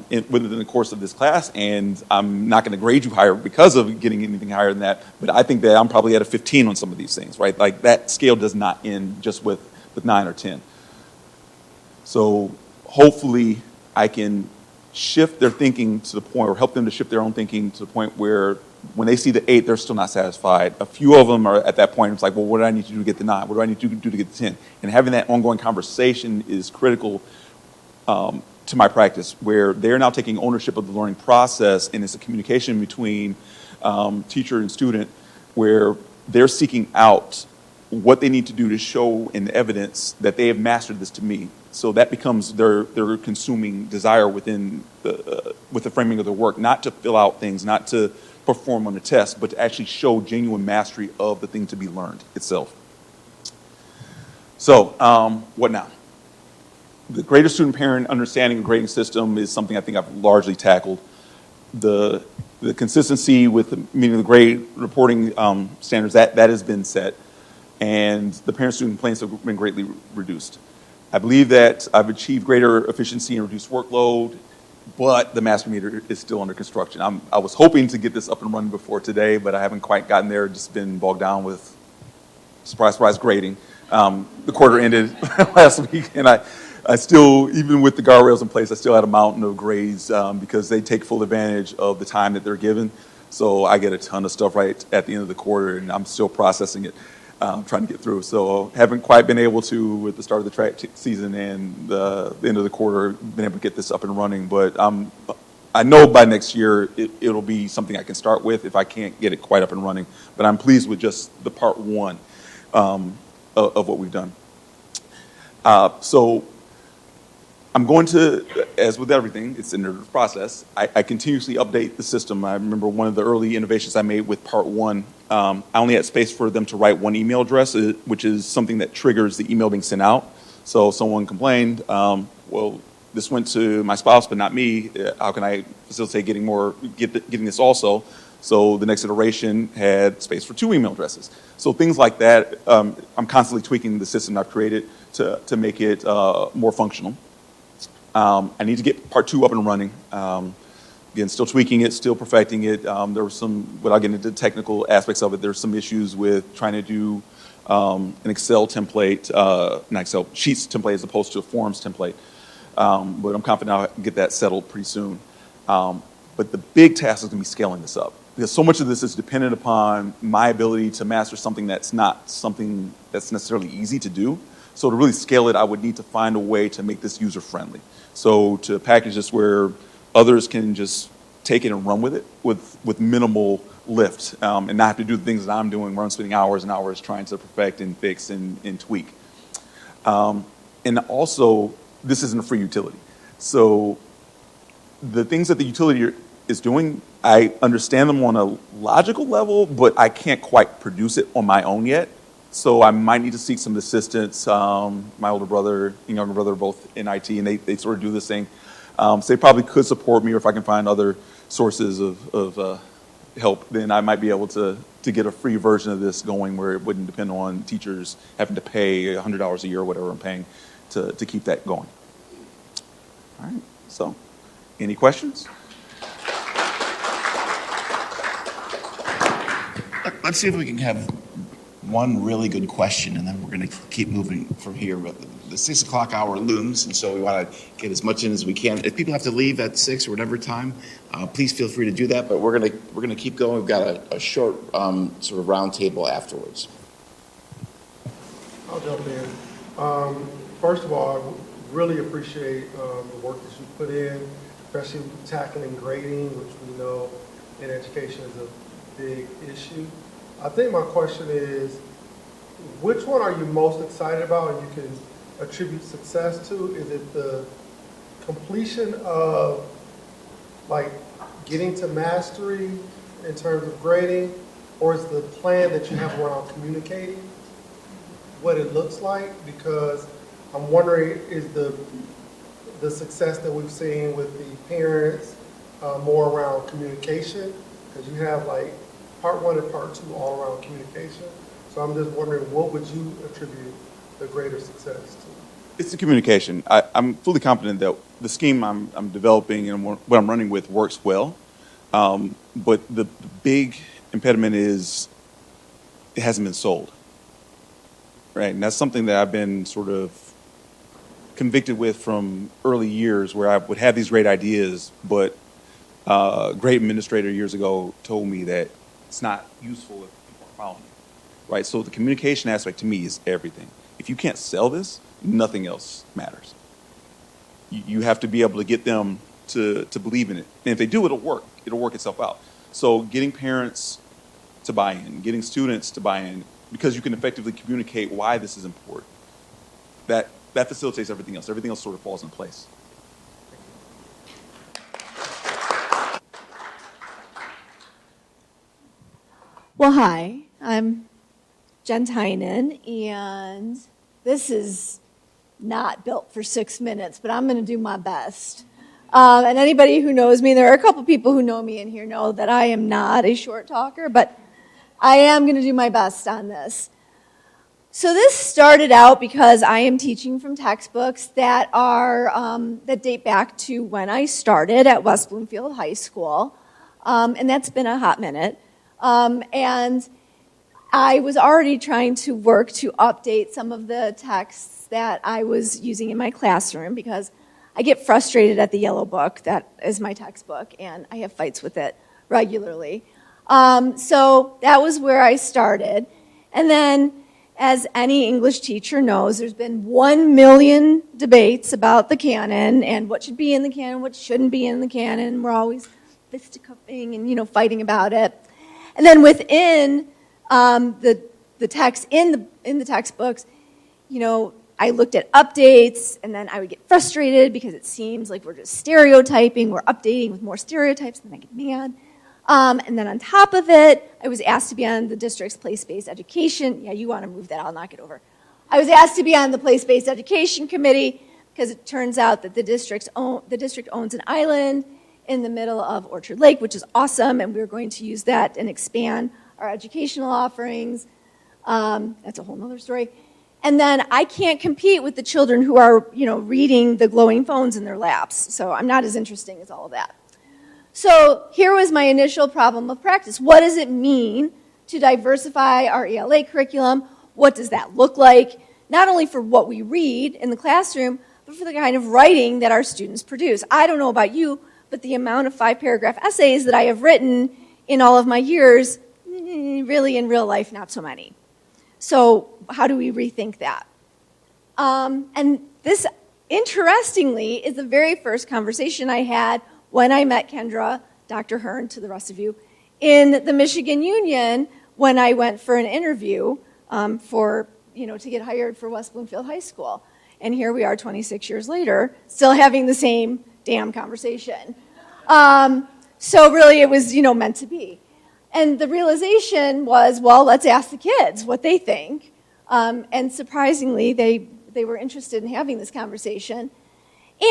within the course of this class, and I'm not going to grade you higher because of getting anything higher than that, but I think that I'm probably at a 15 on some of these things, right? Like that scale does not end just with 9 or 10. So hopefully I can shift their thinking to the point, or help them to shift their own thinking to the point where when they see the 8, they're still not satisfied. A few of them are at that point, it's like, well, what do I need to do to get the 9? What do I need to do to get the 10? And having that ongoing conversation is critical to my practice, where they're now taking ownership of the learning process, and it's a communication between teacher and student, where they're seeking out what they need to do to show in evidence that they have mastered this to me. So that becomes their consuming desire within with the framing of their work, not to fill out things, not to perform on the test, but to actually show genuine mastery of the thing to be learned itself. So what now? The greater student-parent understanding of grading system is something I think I've largely tackled. The consistency with meeting the grade reporting standards, that has been set, and the parent-student complaints have been greatly reduced. I believe that I've achieved greater efficiency and reduced workload, but the mastery meter is still under construction. I was hoping to get this up and running before today, but I haven't quite gotten there. Just been bogged down with, surprise, surprise, grading. The quarter ended last week, and I still, even with the guardrails in place, I still had a mountain of grades because they take full advantage of the time that they're given. So I get a ton of stuff right at the end of the quarter, and I'm still processing it, trying to get through. So haven't quite been able to, with the start of the track season and the end of the quarter, been able to get this up and running. But I know by next year it'll be something I can start with if I can't get it quite up and running. But I'm pleased with just the part 1 of what we've done. So I'm going to, as with everything, it's in the process, I continuously update the system. I remember one of the early innovations I made with part 1, I only had space for them to write one email address, which is something that triggers the email being sent out. So someone complained, well, this went to my spouse, but not me. How can I facilitate getting this also? So the next iteration had space for 2 email addresses. So things like that, I'm constantly tweaking the system I've created to make it more functional. I need to get part 2 up and running. Again, still tweaking it, still perfecting it. There were some, without getting into the technical aspects of it, there's some issues with trying to do an Excel template, not Excel, Sheets template as opposed to a Forms template. but I'm confident I'll get that settled pretty soon. But the big task is going to be scaling this up, because so much of this is dependent upon my ability to master something that's not something that's necessarily easy to do. So to really scale it, I would need to find a way to make this user-friendly. So to package this where others can just take it and run with it with minimal lift, and not have to do the things that I'm doing where I'm spending hours and hours trying to perfect and fix and tweak. And also, this isn't a free utility. So the things that the utility is doing, I understand them on a logical level, but I can't quite produce it on my own yet. So I might need to seek some assistance. My older brother and younger brother are both in IT, and they sort of do this thing. So they probably could support me, or if I can find other sources of help, then I might be able to get a free version of this going where it wouldn't depend on teachers having to pay $100 a year or whatever I'm paying to keep that going. All right, so any questions? Let's see if we can have one really good question, and then we're going to keep moving from here. But the 6 o'clock hour looms, and so we want to get as much in as we can. If people have to leave at 6 or whatever time, please feel free to do that. But we're going to keep going. We've got a short sort of round table afterwards. I'll jump in. First of all, I really appreciate the work that you put in, especially tackling grading, which we know in education is a big issue. I think my question is, which one are you most excited about and you can attribute success to? Is it the completion of like getting to mastery in terms of grading, or is the plan that you have around communicating what it looks like? Because I'm wondering, is the success that we've seen with the parents more around communication? Because you have like part 1 and part 2 all around communication. So I'm just wondering, what would you attribute the greater success to? It's the communication. I'm fully confident that the scheme I'm developing and what I'm running with works well. But the big impediment is it hasn't been sold. Right, and that's something that I've been sort of convicted with from early years, where I would have these great ideas, but a great administrator years ago told me that it's not useful if people are following you, right? So the communication aspect to me is everything. If you can't sell this, nothing else matters. You have to be able to get them to believe in it. And if they do, it'll work. It'll work itself out. So getting parents to buy in, getting students to buy in, because you can effectively communicate why this is important, that facilitates everything else. Everything else sort of falls in place. Well, hi, I'm Jen Tianen, and this is not built for 6 minutes, but I'm going to do my best. And anybody who knows me, there are a couple people who know me in here know that I am not a short talker, but I am going to do my best on this. So this started out because I am teaching from textbooks that are that date back to when I started at West Bloomfield High School, and that's been a hot minute. And I was already trying to work to update some of the texts that I was using in my classroom, because I get frustrated at the yellow book that is my textbook, and I have fights with it regularly. So that was where I started. And then, as any English teacher knows, there's been 1 million debates about the canon and what should be in the canon, what shouldn't be in the canon. We're always fisticuffing and, fighting about it. And then within the text in the textbooks, I looked at updates, and then I would get frustrated because it seems like we're just stereotyping, we're updating with more stereotypes, and then I get mad. And then on top of it, I was asked to be on the district's place-based education. Yeah, you want to move that, I'll knock it over. I was asked to be on the place-based education committee because it turns out that the district owns an island in the middle of Orchard Lake, which is awesome, and we're going to use that and expand our educational offerings. That's a whole nother story. And then I can't compete with the children who are, reading the glowing phones in their laps. So I'm not as interesting as all of that. So here was my initial problem of practice. What does it mean to diversify our ELA curriculum? What does that look like? Not only for what we read in the classroom, but for the kind of writing that our students produce. I don't know about you, but the amount of 5-paragraph essays that I have written in all of my years, really in real life, not so many. So how do we rethink that? And this, interestingly, is the very first conversation I had when I met Kendra, Dr. Hearn, to the rest of you, in the Michigan Union when I went for an interview to get hired for West Bloomfield High School. And here we are 26 years later, still having the same damn conversation. So really it was, meant to be. And the realization was, well, let's ask the kids what they think. And surprisingly, they were interested in having this conversation.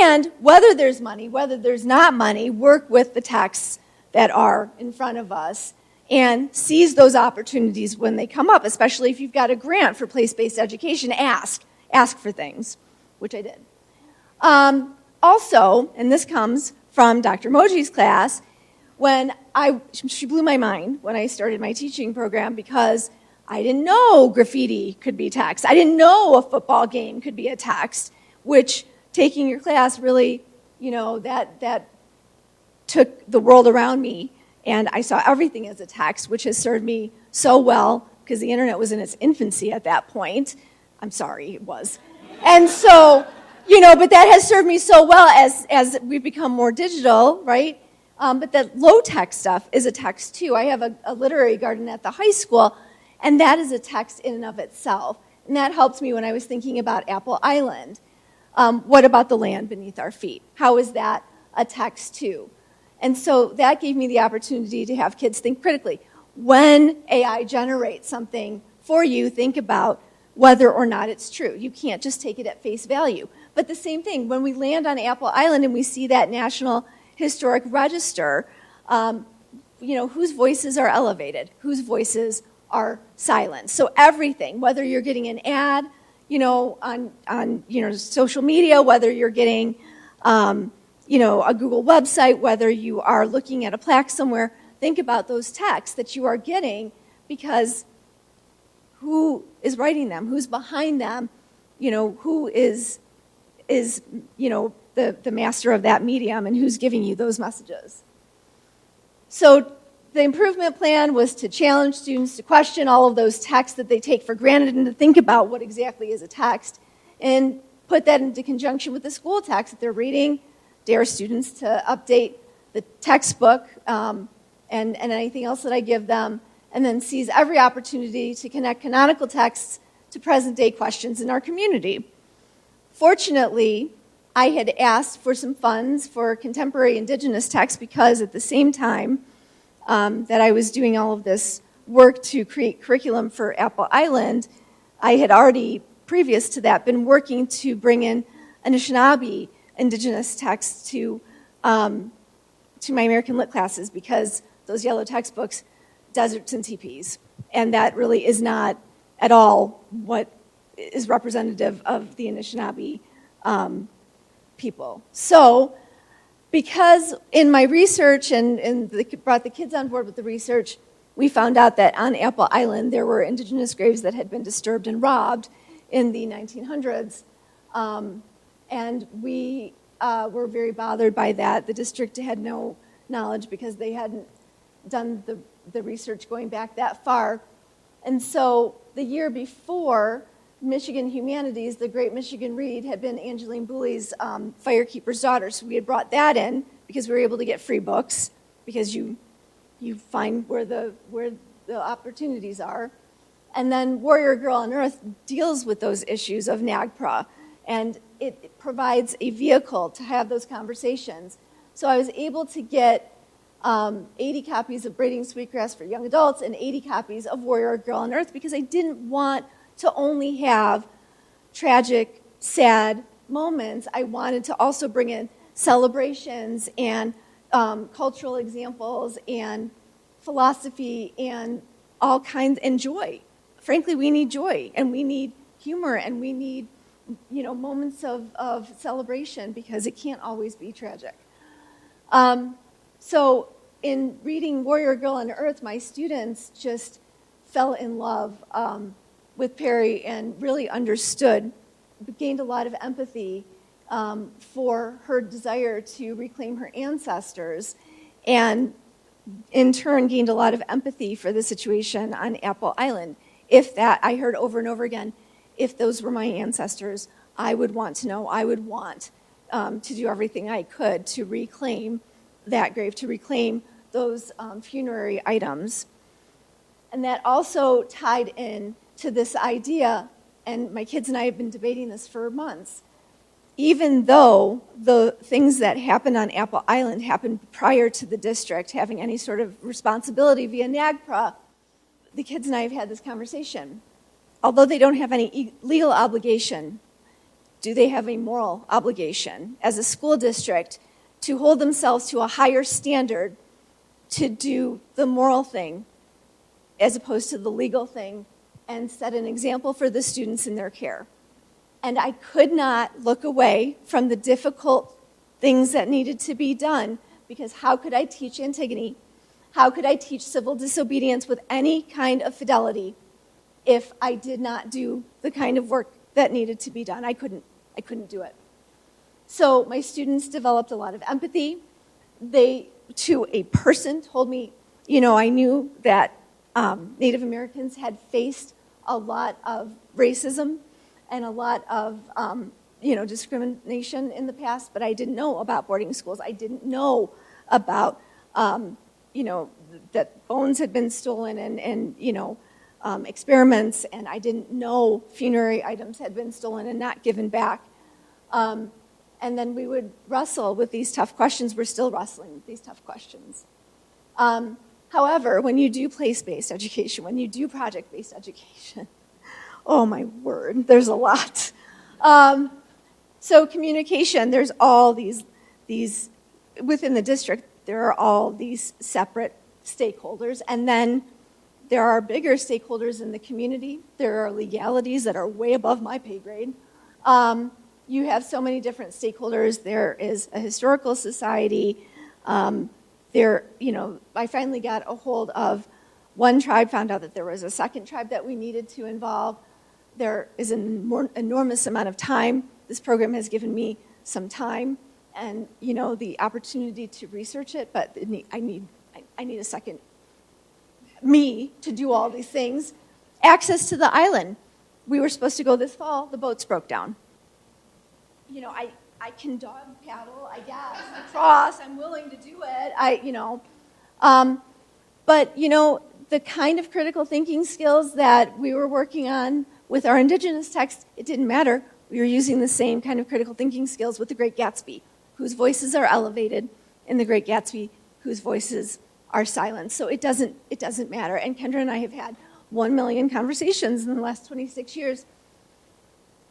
And whether there's money, whether there's not money, work with the texts that are in front of us and seize those opportunities when they come up, especially if you've got a grant for place-based education. Ask for things, which I did. Also, and this comes from Dr. Moje's class, she blew my mind when I started my teaching program because I didn't know graffiti could be text. I didn't know a football game could be a text, which taking your class really, that took the world around me, and I saw everything as a text, which has served me so well because the internet was in its infancy at that point. I'm sorry, it was. And so, but that has served me so well as we've become more digital, right? But that low-tech stuff is a text, too. I have a literary garden at the high school, and that is a text in and of itself. And that helps me when I was thinking about Apple Island. What about the land beneath our feet? How is that a text, too? And so that gave me the opportunity to have kids think critically. When AI generates something for you, think about whether or not it's true. You can't just take it at face value. But the same thing, when we land on Apple Island and we see that National Historic Register, whose voices are elevated, whose voices are silenced. So everything, whether you're getting an ad, on social media, whether you're getting, a Google website, whether you are looking at a plaque somewhere, think about those texts that you are getting, because who is writing them? Who's behind them? Who is the master of that medium, and who's giving you those messages? So the improvement plan was to challenge students to question all of those texts that they take for granted and to think about what exactly is a text and put that into conjunction with the school text that they're reading, dare students to update the textbook and anything else that I give them, and then seize every opportunity to connect canonical texts to present-day questions in our community. Fortunately, I had asked for some funds for contemporary indigenous texts because at the same time that I was doing all of this work to create curriculum for Apple Island, I had already, previous to that, been working to bring in Anishinaabe indigenous texts to my American Lit classes, because those yellow textbooks, deserts and teepees, and that really is not at all what is representative of the Anishinaabe people. So, because in my research and brought the kids on board with the research, we found out that on Apple Island there were indigenous graves that had been disturbed and robbed in the 1900s. And we were very bothered by that. The district had no knowledge because they hadn't done the research going back that far. And so the year before, Michigan Humanities, the Great Michigan Read, had been Angeline Booley's Firekeeper's Daughter. So we had brought that in because we were able to get free books, because you find where the opportunities are. And then Warrior Girl on Earth deals with those issues of NAGPRA, and it provides a vehicle to have those conversations. So I was able to get 80 copies of Braiding Sweetgrass for young adults and 80 copies of Warrior Girl on Earth, because I didn't want to only have tragic, sad moments. I wanted to also bring in celebrations and cultural examples and philosophy and all kinds, and joy. Frankly, we need joy, and we need humor, and we need moments of celebration, because it can't always be tragic. So in reading Warrior Girl on Earth, my students just fell in love with Perry and really understood, gained a lot of empathy, for her desire to reclaim her ancestors, and in turn gained a lot of empathy for the situation on Apple Island. If that, I heard over and over again, if those were my ancestors, I would want to know, I would want to do everything I could to reclaim that grave, to reclaim those funerary items. And that also tied in to this idea, and my kids and I have been debating this for months. Even though the things that happened on Apple Island happened prior to the district having any sort of responsibility via NAGPRA, the kids and I have had this conversation. Although they don't have any legal obligation, do they have a moral obligation as a school district to hold themselves to a higher standard to do the moral thing as opposed to the legal thing and set an example for the students in their care? And I could not look away from the difficult things that needed to be done, because how could I teach Antigone? How could I teach civil disobedience with any kind of fidelity if I did not do the kind of work that needed to be done? I couldn't do it. So my students developed a lot of empathy. They, to a person, told me, I knew that Native Americans had faced a lot of racism and a lot of, discrimination in the past, but I didn't know about boarding schools. I didn't know about, that bones had been stolen and experiments, and I didn't know funerary items had been stolen and not given back. And then we would wrestle with these tough questions. We're still wrestling with these tough questions. However, when you do place-based education, when you do project-based education, oh my word, there's a lot. So communication, there's all these, within the district, there are all these separate stakeholders, and then there are bigger stakeholders in the community. There are legalities that are way above my pay grade. You have so many different stakeholders. There is a historical society. I finally got a hold of one tribe, found out that there was a second tribe that we needed to involve. There is an enormous amount of time. This program has given me some time and, the opportunity to research it, but I need a second me to do all these things. Access to the island. We were supposed to go this fall. The boats broke down. I can dog paddle, I guess, across. I'm willing to do it. But, the kind of critical thinking skills that we were working on with our indigenous text, it didn't matter. We were using the same kind of critical thinking skills with the Great Gatsby, whose voices are elevated, in the Great Gatsby, whose voices are silenced. So it doesn't matter. And Kendra and I have had 1 million conversations in the last 26 years.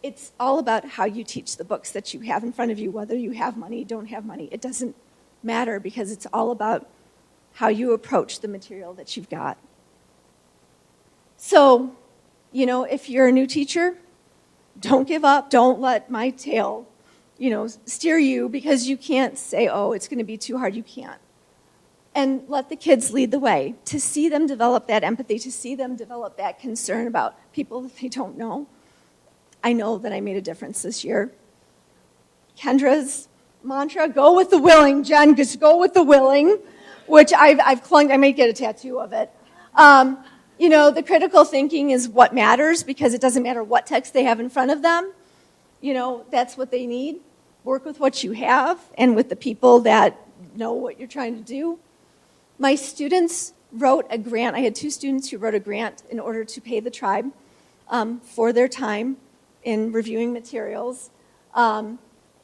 It's all about how you teach the books that you have in front of you, whether you have money, don't have money. It doesn't matter, because it's all about how you approach the material that you've got. So, if you're a new teacher, don't give up. Don't let my tail, steer you, because you can't say, oh, it's going to be too hard. You can't. And let the kids lead the way. To see them develop that empathy, to see them develop that concern about people that they don't know. I know that I made a difference this year. Kendra's mantra, go with the willing. Jen, just go with the willing, which I've clung, I may get a tattoo of it. The critical thinking is what matters, because it doesn't matter what text they have in front of them. That's what they need. Work with what you have and with the people that know what you're trying to do. My students wrote a grant. I had 2 students who wrote a grant in order to pay the tribe for their time in reviewing materials.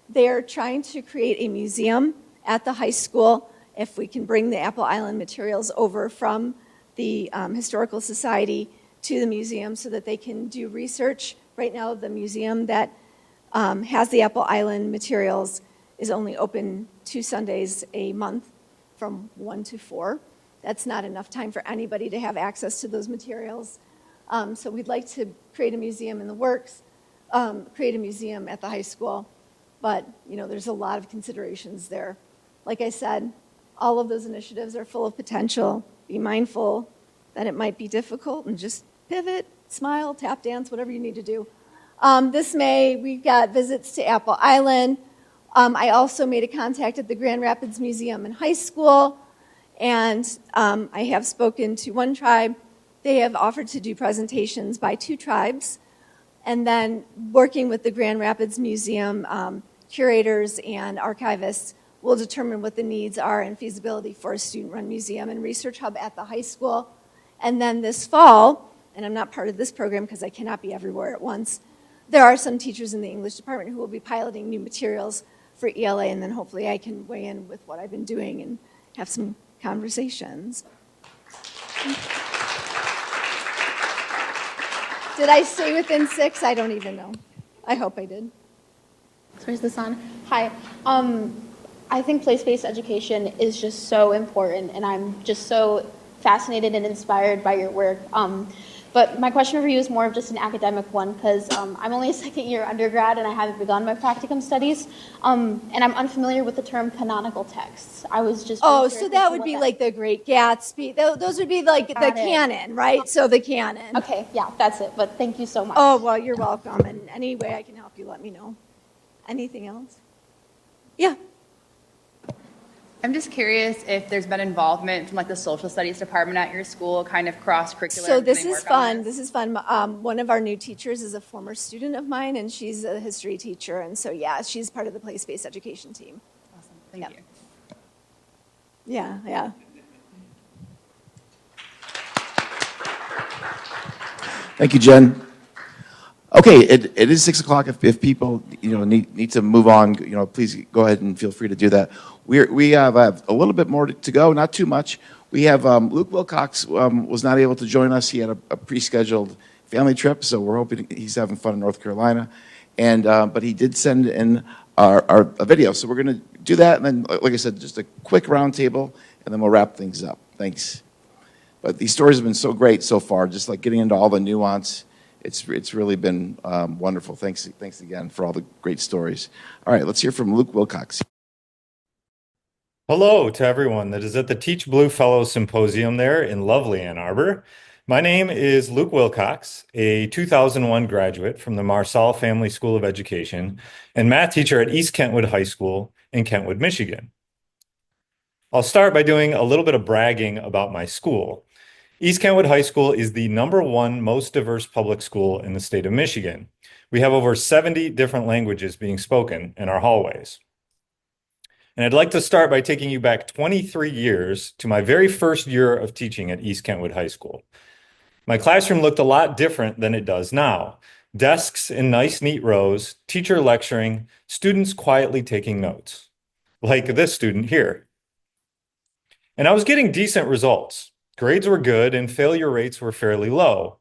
They're trying to create a museum at the high school. If we can bring the Apple Island materials over from the Historical Society to the museum so that they can do research. Right now, the museum that has the Apple Island materials is only open 2 Sundays a month from 1 to 4. That's not enough time for anybody to have access to those materials. So we'd like to create a museum in the works, create a museum at the high school. But, there's a lot of considerations there. Like I said, all of those initiatives are full of potential. Be mindful that it might be difficult and just pivot, smile, tap dance, whatever you need to do. This May, we've got visits to Apple Island. I also made a contact at the Grand Rapids Museum and High School, and I have spoken to one tribe. They have offered to do presentations by 2 tribes, and then working with the Grand Rapids Museum curators and archivists will determine what the needs are and feasibility for a student-run museum and research hub at the high school. And then this fall, and I'm not part of this program because I cannot be everywhere at once, there are some teachers in the English department who will be piloting new materials for ELA, and then hopefully I can weigh in with what I've been doing and have some conversations. Did I stay within 6? I don't even know. I hope I did. So is this on? Hi. I think place-based education is just so important, and I'm just so fascinated and inspired by your work. But my question for you is more of just an academic one, because I'm only a second-year undergrad and I haven't begun my practicum studies, and I'm unfamiliar with the term canonical texts. I was just so that would be like the Great Gatsby. Those would be like the canon, right? So the canon. Okay, yeah, that's it. But thank you so much. Oh, well, you're welcome. And any way I can help you, let me know. Anything else? Yeah. I'm just curious if there's been involvement from like the social studies department at your school, kind of cross-curricular. So this is fun. This is fun. One of our new teachers is a former student of mine, and she's a history teacher. And so, yeah, she's part of the place-based education team. Awesome. Thank you. Yeah, yeah. Thank you, Jen. Okay, it is 6 o'clock. If people need to move on, please go ahead and feel free to do that. We have a little bit more to go, not too much. We have Luke Wilcox was not able to join us. He had a pre-scheduled family trip, so we're hoping he's having fun in North Carolina. And but he did send in a video, so we're going to do that, and then, like I said, just a quick roundtable, and then we'll wrap things up. Thanks. But these stories have been so great so far, just like getting into all the nuance. It's really been wonderful. Thanks again for all the great stories. All right, let's hear from Luke Wilcox. Hello to everyone that is at the Teach Blue Fellows Symposium there in lovely Ann Arbor. My name is Luke Wilcox, a 2001 graduate from the Marsal Family School of Education and math teacher at East Kentwood High School in Kentwood, Michigan. I'll start by doing a little bit of bragging about my school. East Kentwood High School is the #1 most diverse public school in the state of Michigan. We have over 70 different languages being spoken in our hallways. And I'd like to start by taking you back 23 years to my very first year of teaching at East Kentwood High School. My classroom looked a lot different than it does now. Desks in nice, neat rows, teacher lecturing, students quietly taking notes, like this student here. And I was getting decent results. Grades were good and failure rates were fairly low.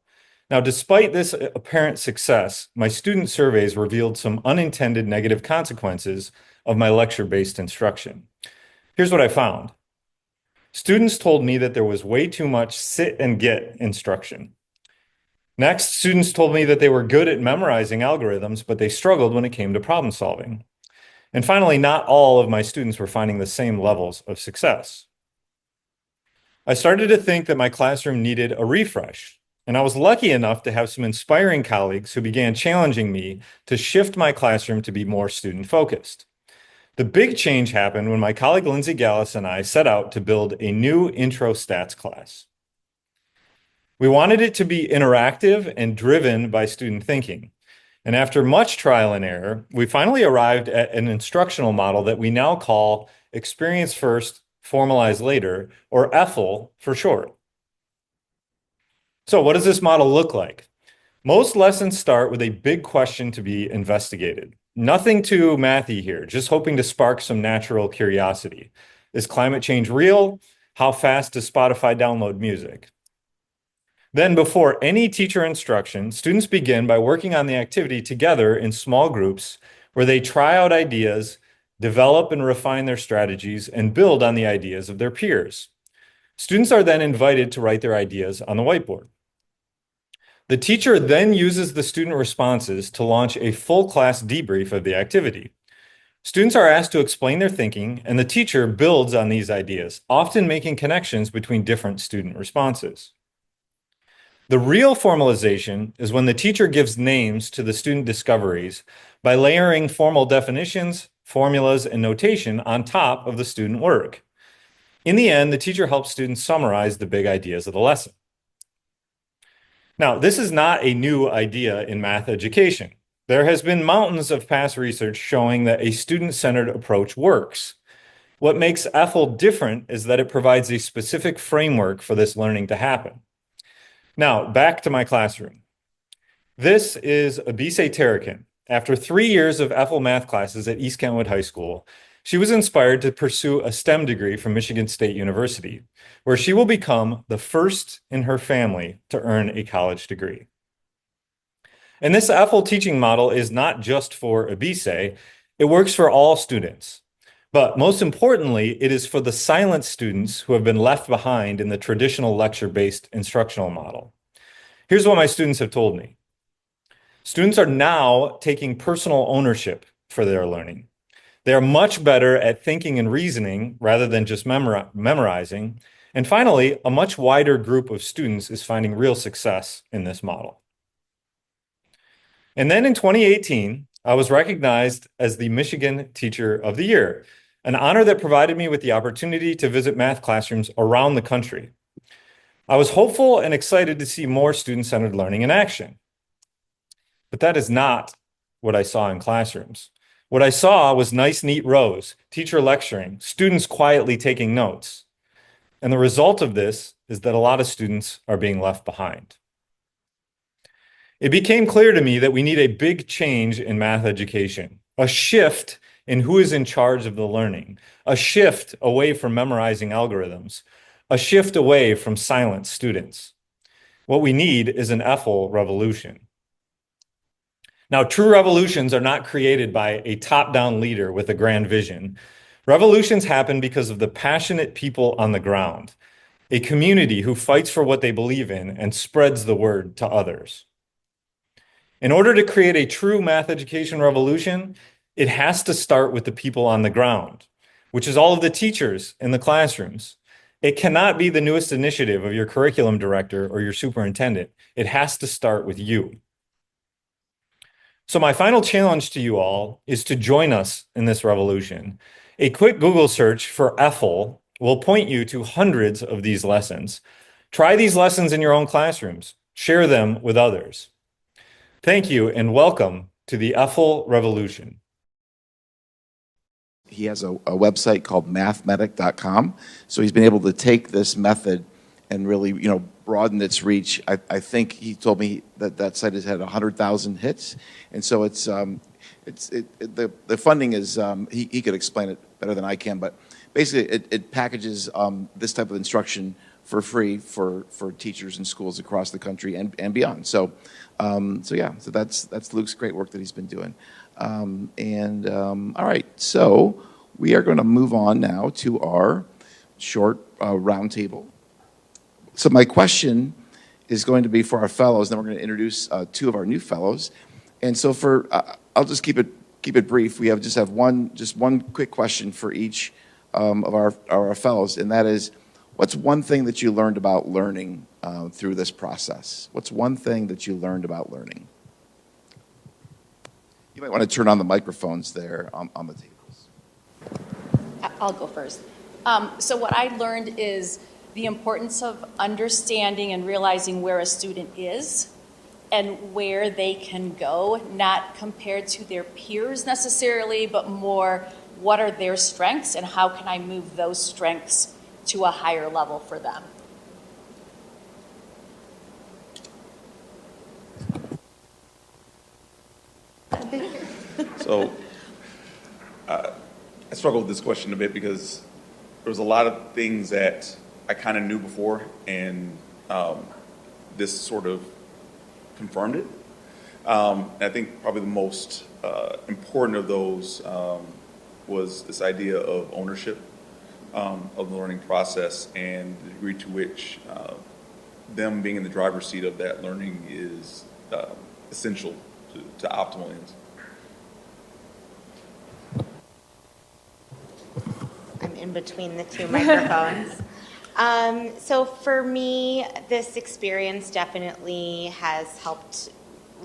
Now, despite this apparent success, my student surveys revealed some unintended negative consequences of my lecture-based instruction. Here's what I found. Students told me that there was way too much sit and get instruction. Next, students told me that they were good at memorizing algorithms, but they struggled when it came to problem solving. And finally, not all of my students were finding the same levels of success. I started to think that my classroom needed a refresh, and I was lucky enough to have some inspiring colleagues who began challenging me to shift my classroom to be more student-focused. The big change happened when my colleague Lindsay Gallus and I set out to build a new intro stats class. We wanted it to be interactive and driven by student thinking. And after much trial and error, we finally arrived at an instructional model that we now call Experience First, Formalize Later, or EFL for short. So what does this model look like? Most lessons start with a big question to be investigated. Nothing too mathy here, just hoping to spark some natural curiosity. Is climate change real? How fast does Spotify download music? Then, before any teacher instruction, students begin by working on the activity together in small groups where they try out ideas, develop and refine their strategies, and build on the ideas of their peers. Students are then invited to write their ideas on the whiteboard. The teacher then uses the student responses to launch a full class debrief of the activity. Students are asked to explain their thinking, and the teacher builds on these ideas, often making connections between different student responses. The real formalization is when the teacher gives names to the student discoveries by layering formal definitions, formulas, and notation on top of the student work. In the end, the teacher helps students summarize the big ideas of the lesson. Now, this is not a new idea in math education. There has been mountains of past research showing that a student-centered approach works. What makes EFL different is that it provides a specific framework for this learning to happen. Now, back to my classroom. This is Abigail Esbrook. After 3 years of EFL math classes at East Kentwood High School, she was inspired to pursue a STEM degree from Michigan State University, where she will become the first in her family to earn a college degree. And this EFL teaching model is not just for Abigail, it works for all students. But most importantly, it is for the silent students who have been left behind in the traditional lecture-based instructional model. Here's what my students have told me. Students are now taking personal ownership for their learning. They are much better at thinking and reasoning rather than just memorizing. And finally, a much wider group of students is finding real success in this model. And then in 2018, I was recognized as the Michigan Teacher of the Year, an honor that provided me with the opportunity to visit math classrooms around the country. I was hopeful and excited to see more student-centered learning in action. But that is not what I saw in classrooms. What I saw was nice, neat rows, teacher lecturing, students quietly taking notes. And the result of this is that a lot of students are being left behind. It became clear to me that we need a big change in math education, a shift in who is in charge of the learning, a shift away from memorizing algorithms, a shift away from silent students. What we need is an EFL revolution. Now, true revolutions are not created by a top-down leader with a grand vision. Revolutions happen because of the passionate people on the ground, a community who fights for what they believe in and spreads the word to others. In order to create a true math education revolution, it has to start with the people on the ground, which is all of the teachers in the classrooms. It cannot be the newest initiative of your curriculum director or your superintendent. It has to start with you. So my final challenge to you all is to join us in this revolution. A quick Google search for EFL will point you to hundreds of these lessons. Try these lessons in your own classrooms. Share them with others. Thank you and welcome to the EFL revolution. He has a website called mathmetic.com. So he's been able to take this method and really, broaden its reach. I think he told me that site has had 100,000 hits. And so the funding is, he could explain it better than I can, but basically it packages this type of instruction for free for teachers in schools across the country and beyond. So that's Luke's great work that he's been doing. All right, so we are going to move on now to our short roundtable. So my question is going to be for our fellows, then we're going to introduce two of our new fellows. And so I'll just keep it brief. We have one quick question for each of our fellows, and that is, what's one thing that you learned about learning through this process? What's one thing that you learned about learning? You might want to turn on the microphones there on the tables. I'll go first. So what I learned is the importance of understanding and realizing where a student is and where they can go, not compared to their peers necessarily, but more what are their strengths and how can I move those strengths to a higher level for them. So I struggled with this question a bit because there was a lot of things that I kind of knew before, and this sort of confirmed it. I think probably the most important of those was this idea of ownership of the learning process and the degree to which them being in the driver's seat of that learning is essential to optimal ends. I'm in between the two microphones. So for me, this experience definitely has helped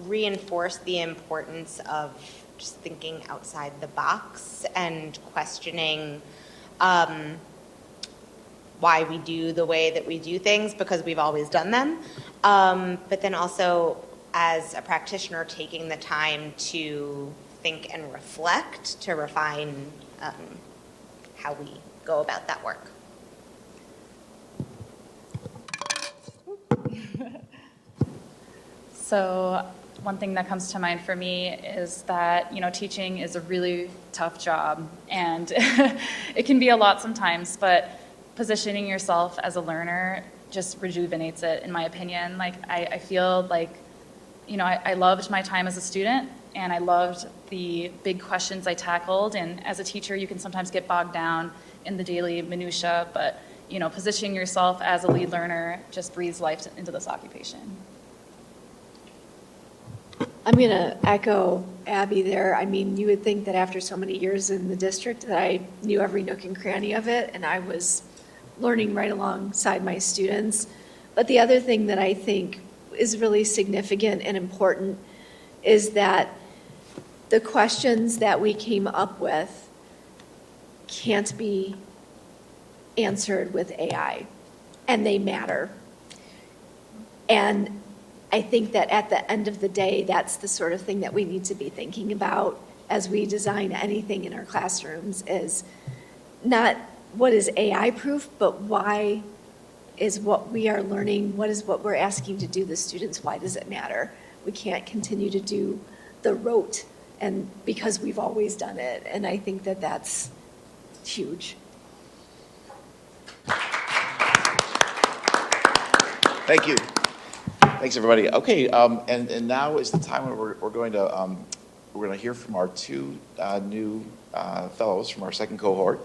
reinforce the importance of just thinking outside the box and questioning why we do the way that we do things, because we've always done them. But then also, as a practitioner, taking the time to think and reflect to refine how we go about that work. So one thing that comes to mind for me is that, teaching is a really tough job, and it can be a lot sometimes, but positioning yourself as a learner just rejuvenates it, in my opinion. Like, I feel like, I loved my time as a student, and I loved the big questions I tackled, and as a teacher, you can sometimes get bogged down in the daily minutia, but, positioning yourself as a lead learner just breathes life into this occupation. I'm going to echo Abby there. I mean, you would think that after so many years in the district that I knew every nook and cranny of it, and I was learning right alongside my students. But the other thing that I think is really significant and important is that the questions that we came up with can't be answered with AI, and they matter. And I think that at the end of the day, that's the sort of thing that we need to be thinking about as we design anything in our classrooms, is not what is AI proof, but why is what we are learning, what is what we're asking to do the students, why does it matter? We can't continue to do the rote and because we've always done it. And I think that that's huge. Thank you. Thanks, everybody. Okay, and now is the time when we're going to hear from our two new fellows from our second cohort.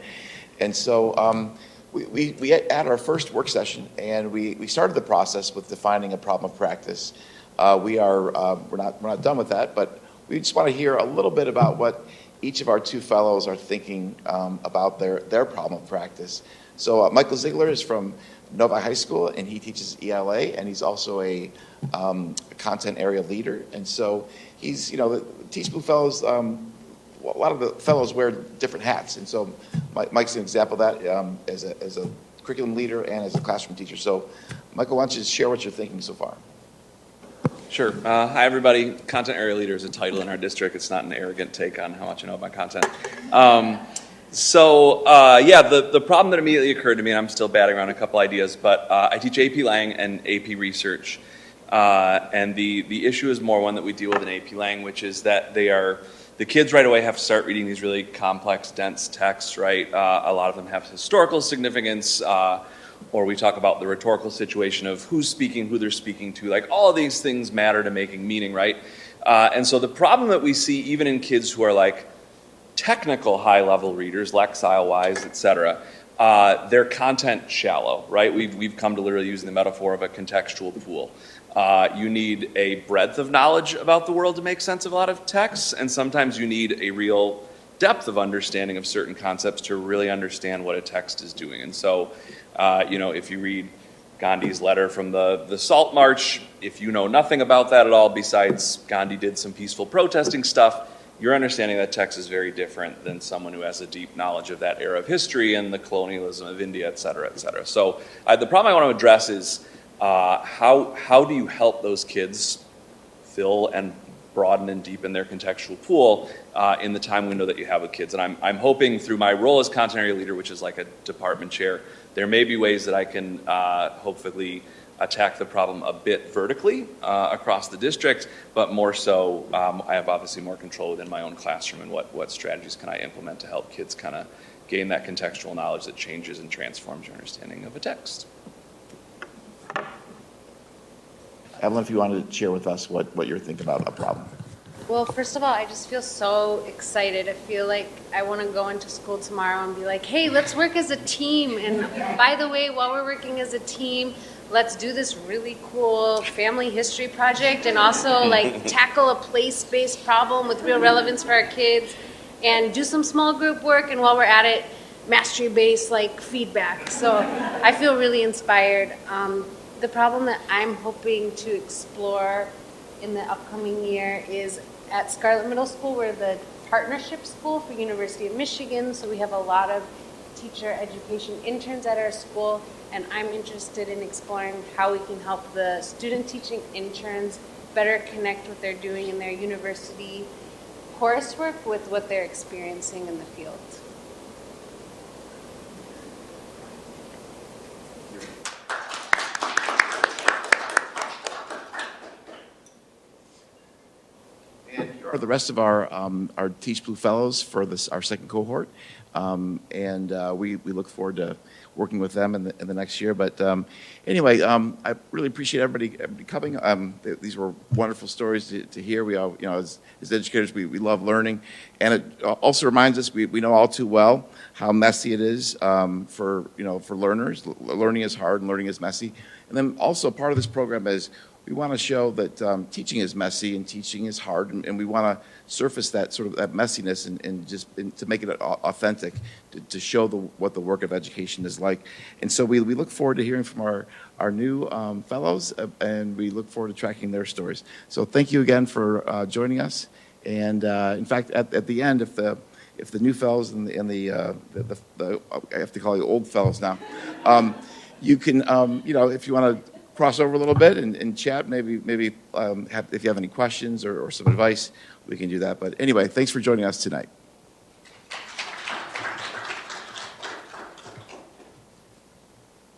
And so we had our first work session, and we started the process with defining a problem of practice. We're not done with that, but we just want to hear a little bit about what each of our two fellows are thinking about their problem of practice. So Michael Ziegler is from Novi High School, and he teaches ELA, and he's also a content area leader. And so he's, the Teach Blue Fellows, a lot of the fellows wear different hats. And so Mike's an example of that as a curriculum leader and as a classroom teacher. So Michael, why don't you share what you're thinking so far? Sure. Hi, everybody. Content area leader is a title in our district. It's not an arrogant take on how much I know about content. The problem that immediately occurred to me, and I'm still batting around a couple ideas, but I teach AP Lang and AP Research. And the issue is more one that we deal with in AP Lang, which is that the kids right away have to start reading these really complex, dense texts, right? A lot of them have historical significance, or we talk about the rhetorical situation of who's speaking, who they're speaking to. Like, all of these things matter to making meaning, right? And so the problem that we see even in kids who are like technical high-level readers, lexile-wise, et cetera, they're content shallow, right? We've come to literally using the metaphor of a contextual pool. You need a breadth of knowledge about the world to make sense of a lot of texts, and sometimes you need a real depth of understanding of certain concepts to really understand what a text is doing. And so, if you read Gandhi's letter from the Salt March, if you know nothing about that at all besides Gandhi did some peaceful protesting stuff, your understanding of that text is very different than someone who has a deep knowledge of that era of history and the colonialism of India, et cetera, et cetera. So the problem I want to address is how do you help those kids fill and broaden and deepen their contextual pool in the time window that you have with kids? And I'm hoping through my role as content area leader, which is like a department chair, there may be ways that I can hopefully attack the problem a bit vertically across the district, but more so I have obviously more control within my own classroom and what strategies can I implement to help kids kind of gain that contextual knowledge that changes and transforms your understanding of a text. Evelyn, if you wanted to share with us what you're thinking about a problem. Well, first of all, I just feel so excited. I feel like I want to go into school tomorrow and be like, hey, let's work as a team. And by the way, while we're working as a team, let's do this really cool family history project and also like tackle a place-based problem with real relevance for our kids and do some small group work. And while we're at it, mastery-based like feedback. So I feel really inspired. The problem that I'm hoping to explore in the upcoming year is at Scarlett Middle School. We're the partnership school for University of Michigan, so we have a lot of teacher education interns at our school, and I'm interested in exploring how we can help the student teaching interns better connect what they're doing in their university coursework with what they're experiencing in the field. Are the rest of our Teach Blue Fellows for our second cohort, we look forward to working with them in the next year. But anyway, I really appreciate everybody coming. These were wonderful stories to hear. We all, as educators, we love learning, and it also reminds us we know all too well how messy it is for learners. Learning is hard and learning is messy. And then also part of this program is we want to show that teaching is messy and teaching is hard, and we want to surface that sort of that messiness and to make it authentic, to show what the work of education is like. And so we look forward to hearing from our new fellows, and we look forward to tracking their stories. So thank you again for joining us. And in fact, at the end, if the new fellows and the I have to call you old fellows now, you can if you want to cross over a little bit and chat, maybe if you have any questions or some advice, we can do that. But anyway, thanks for joining us tonight.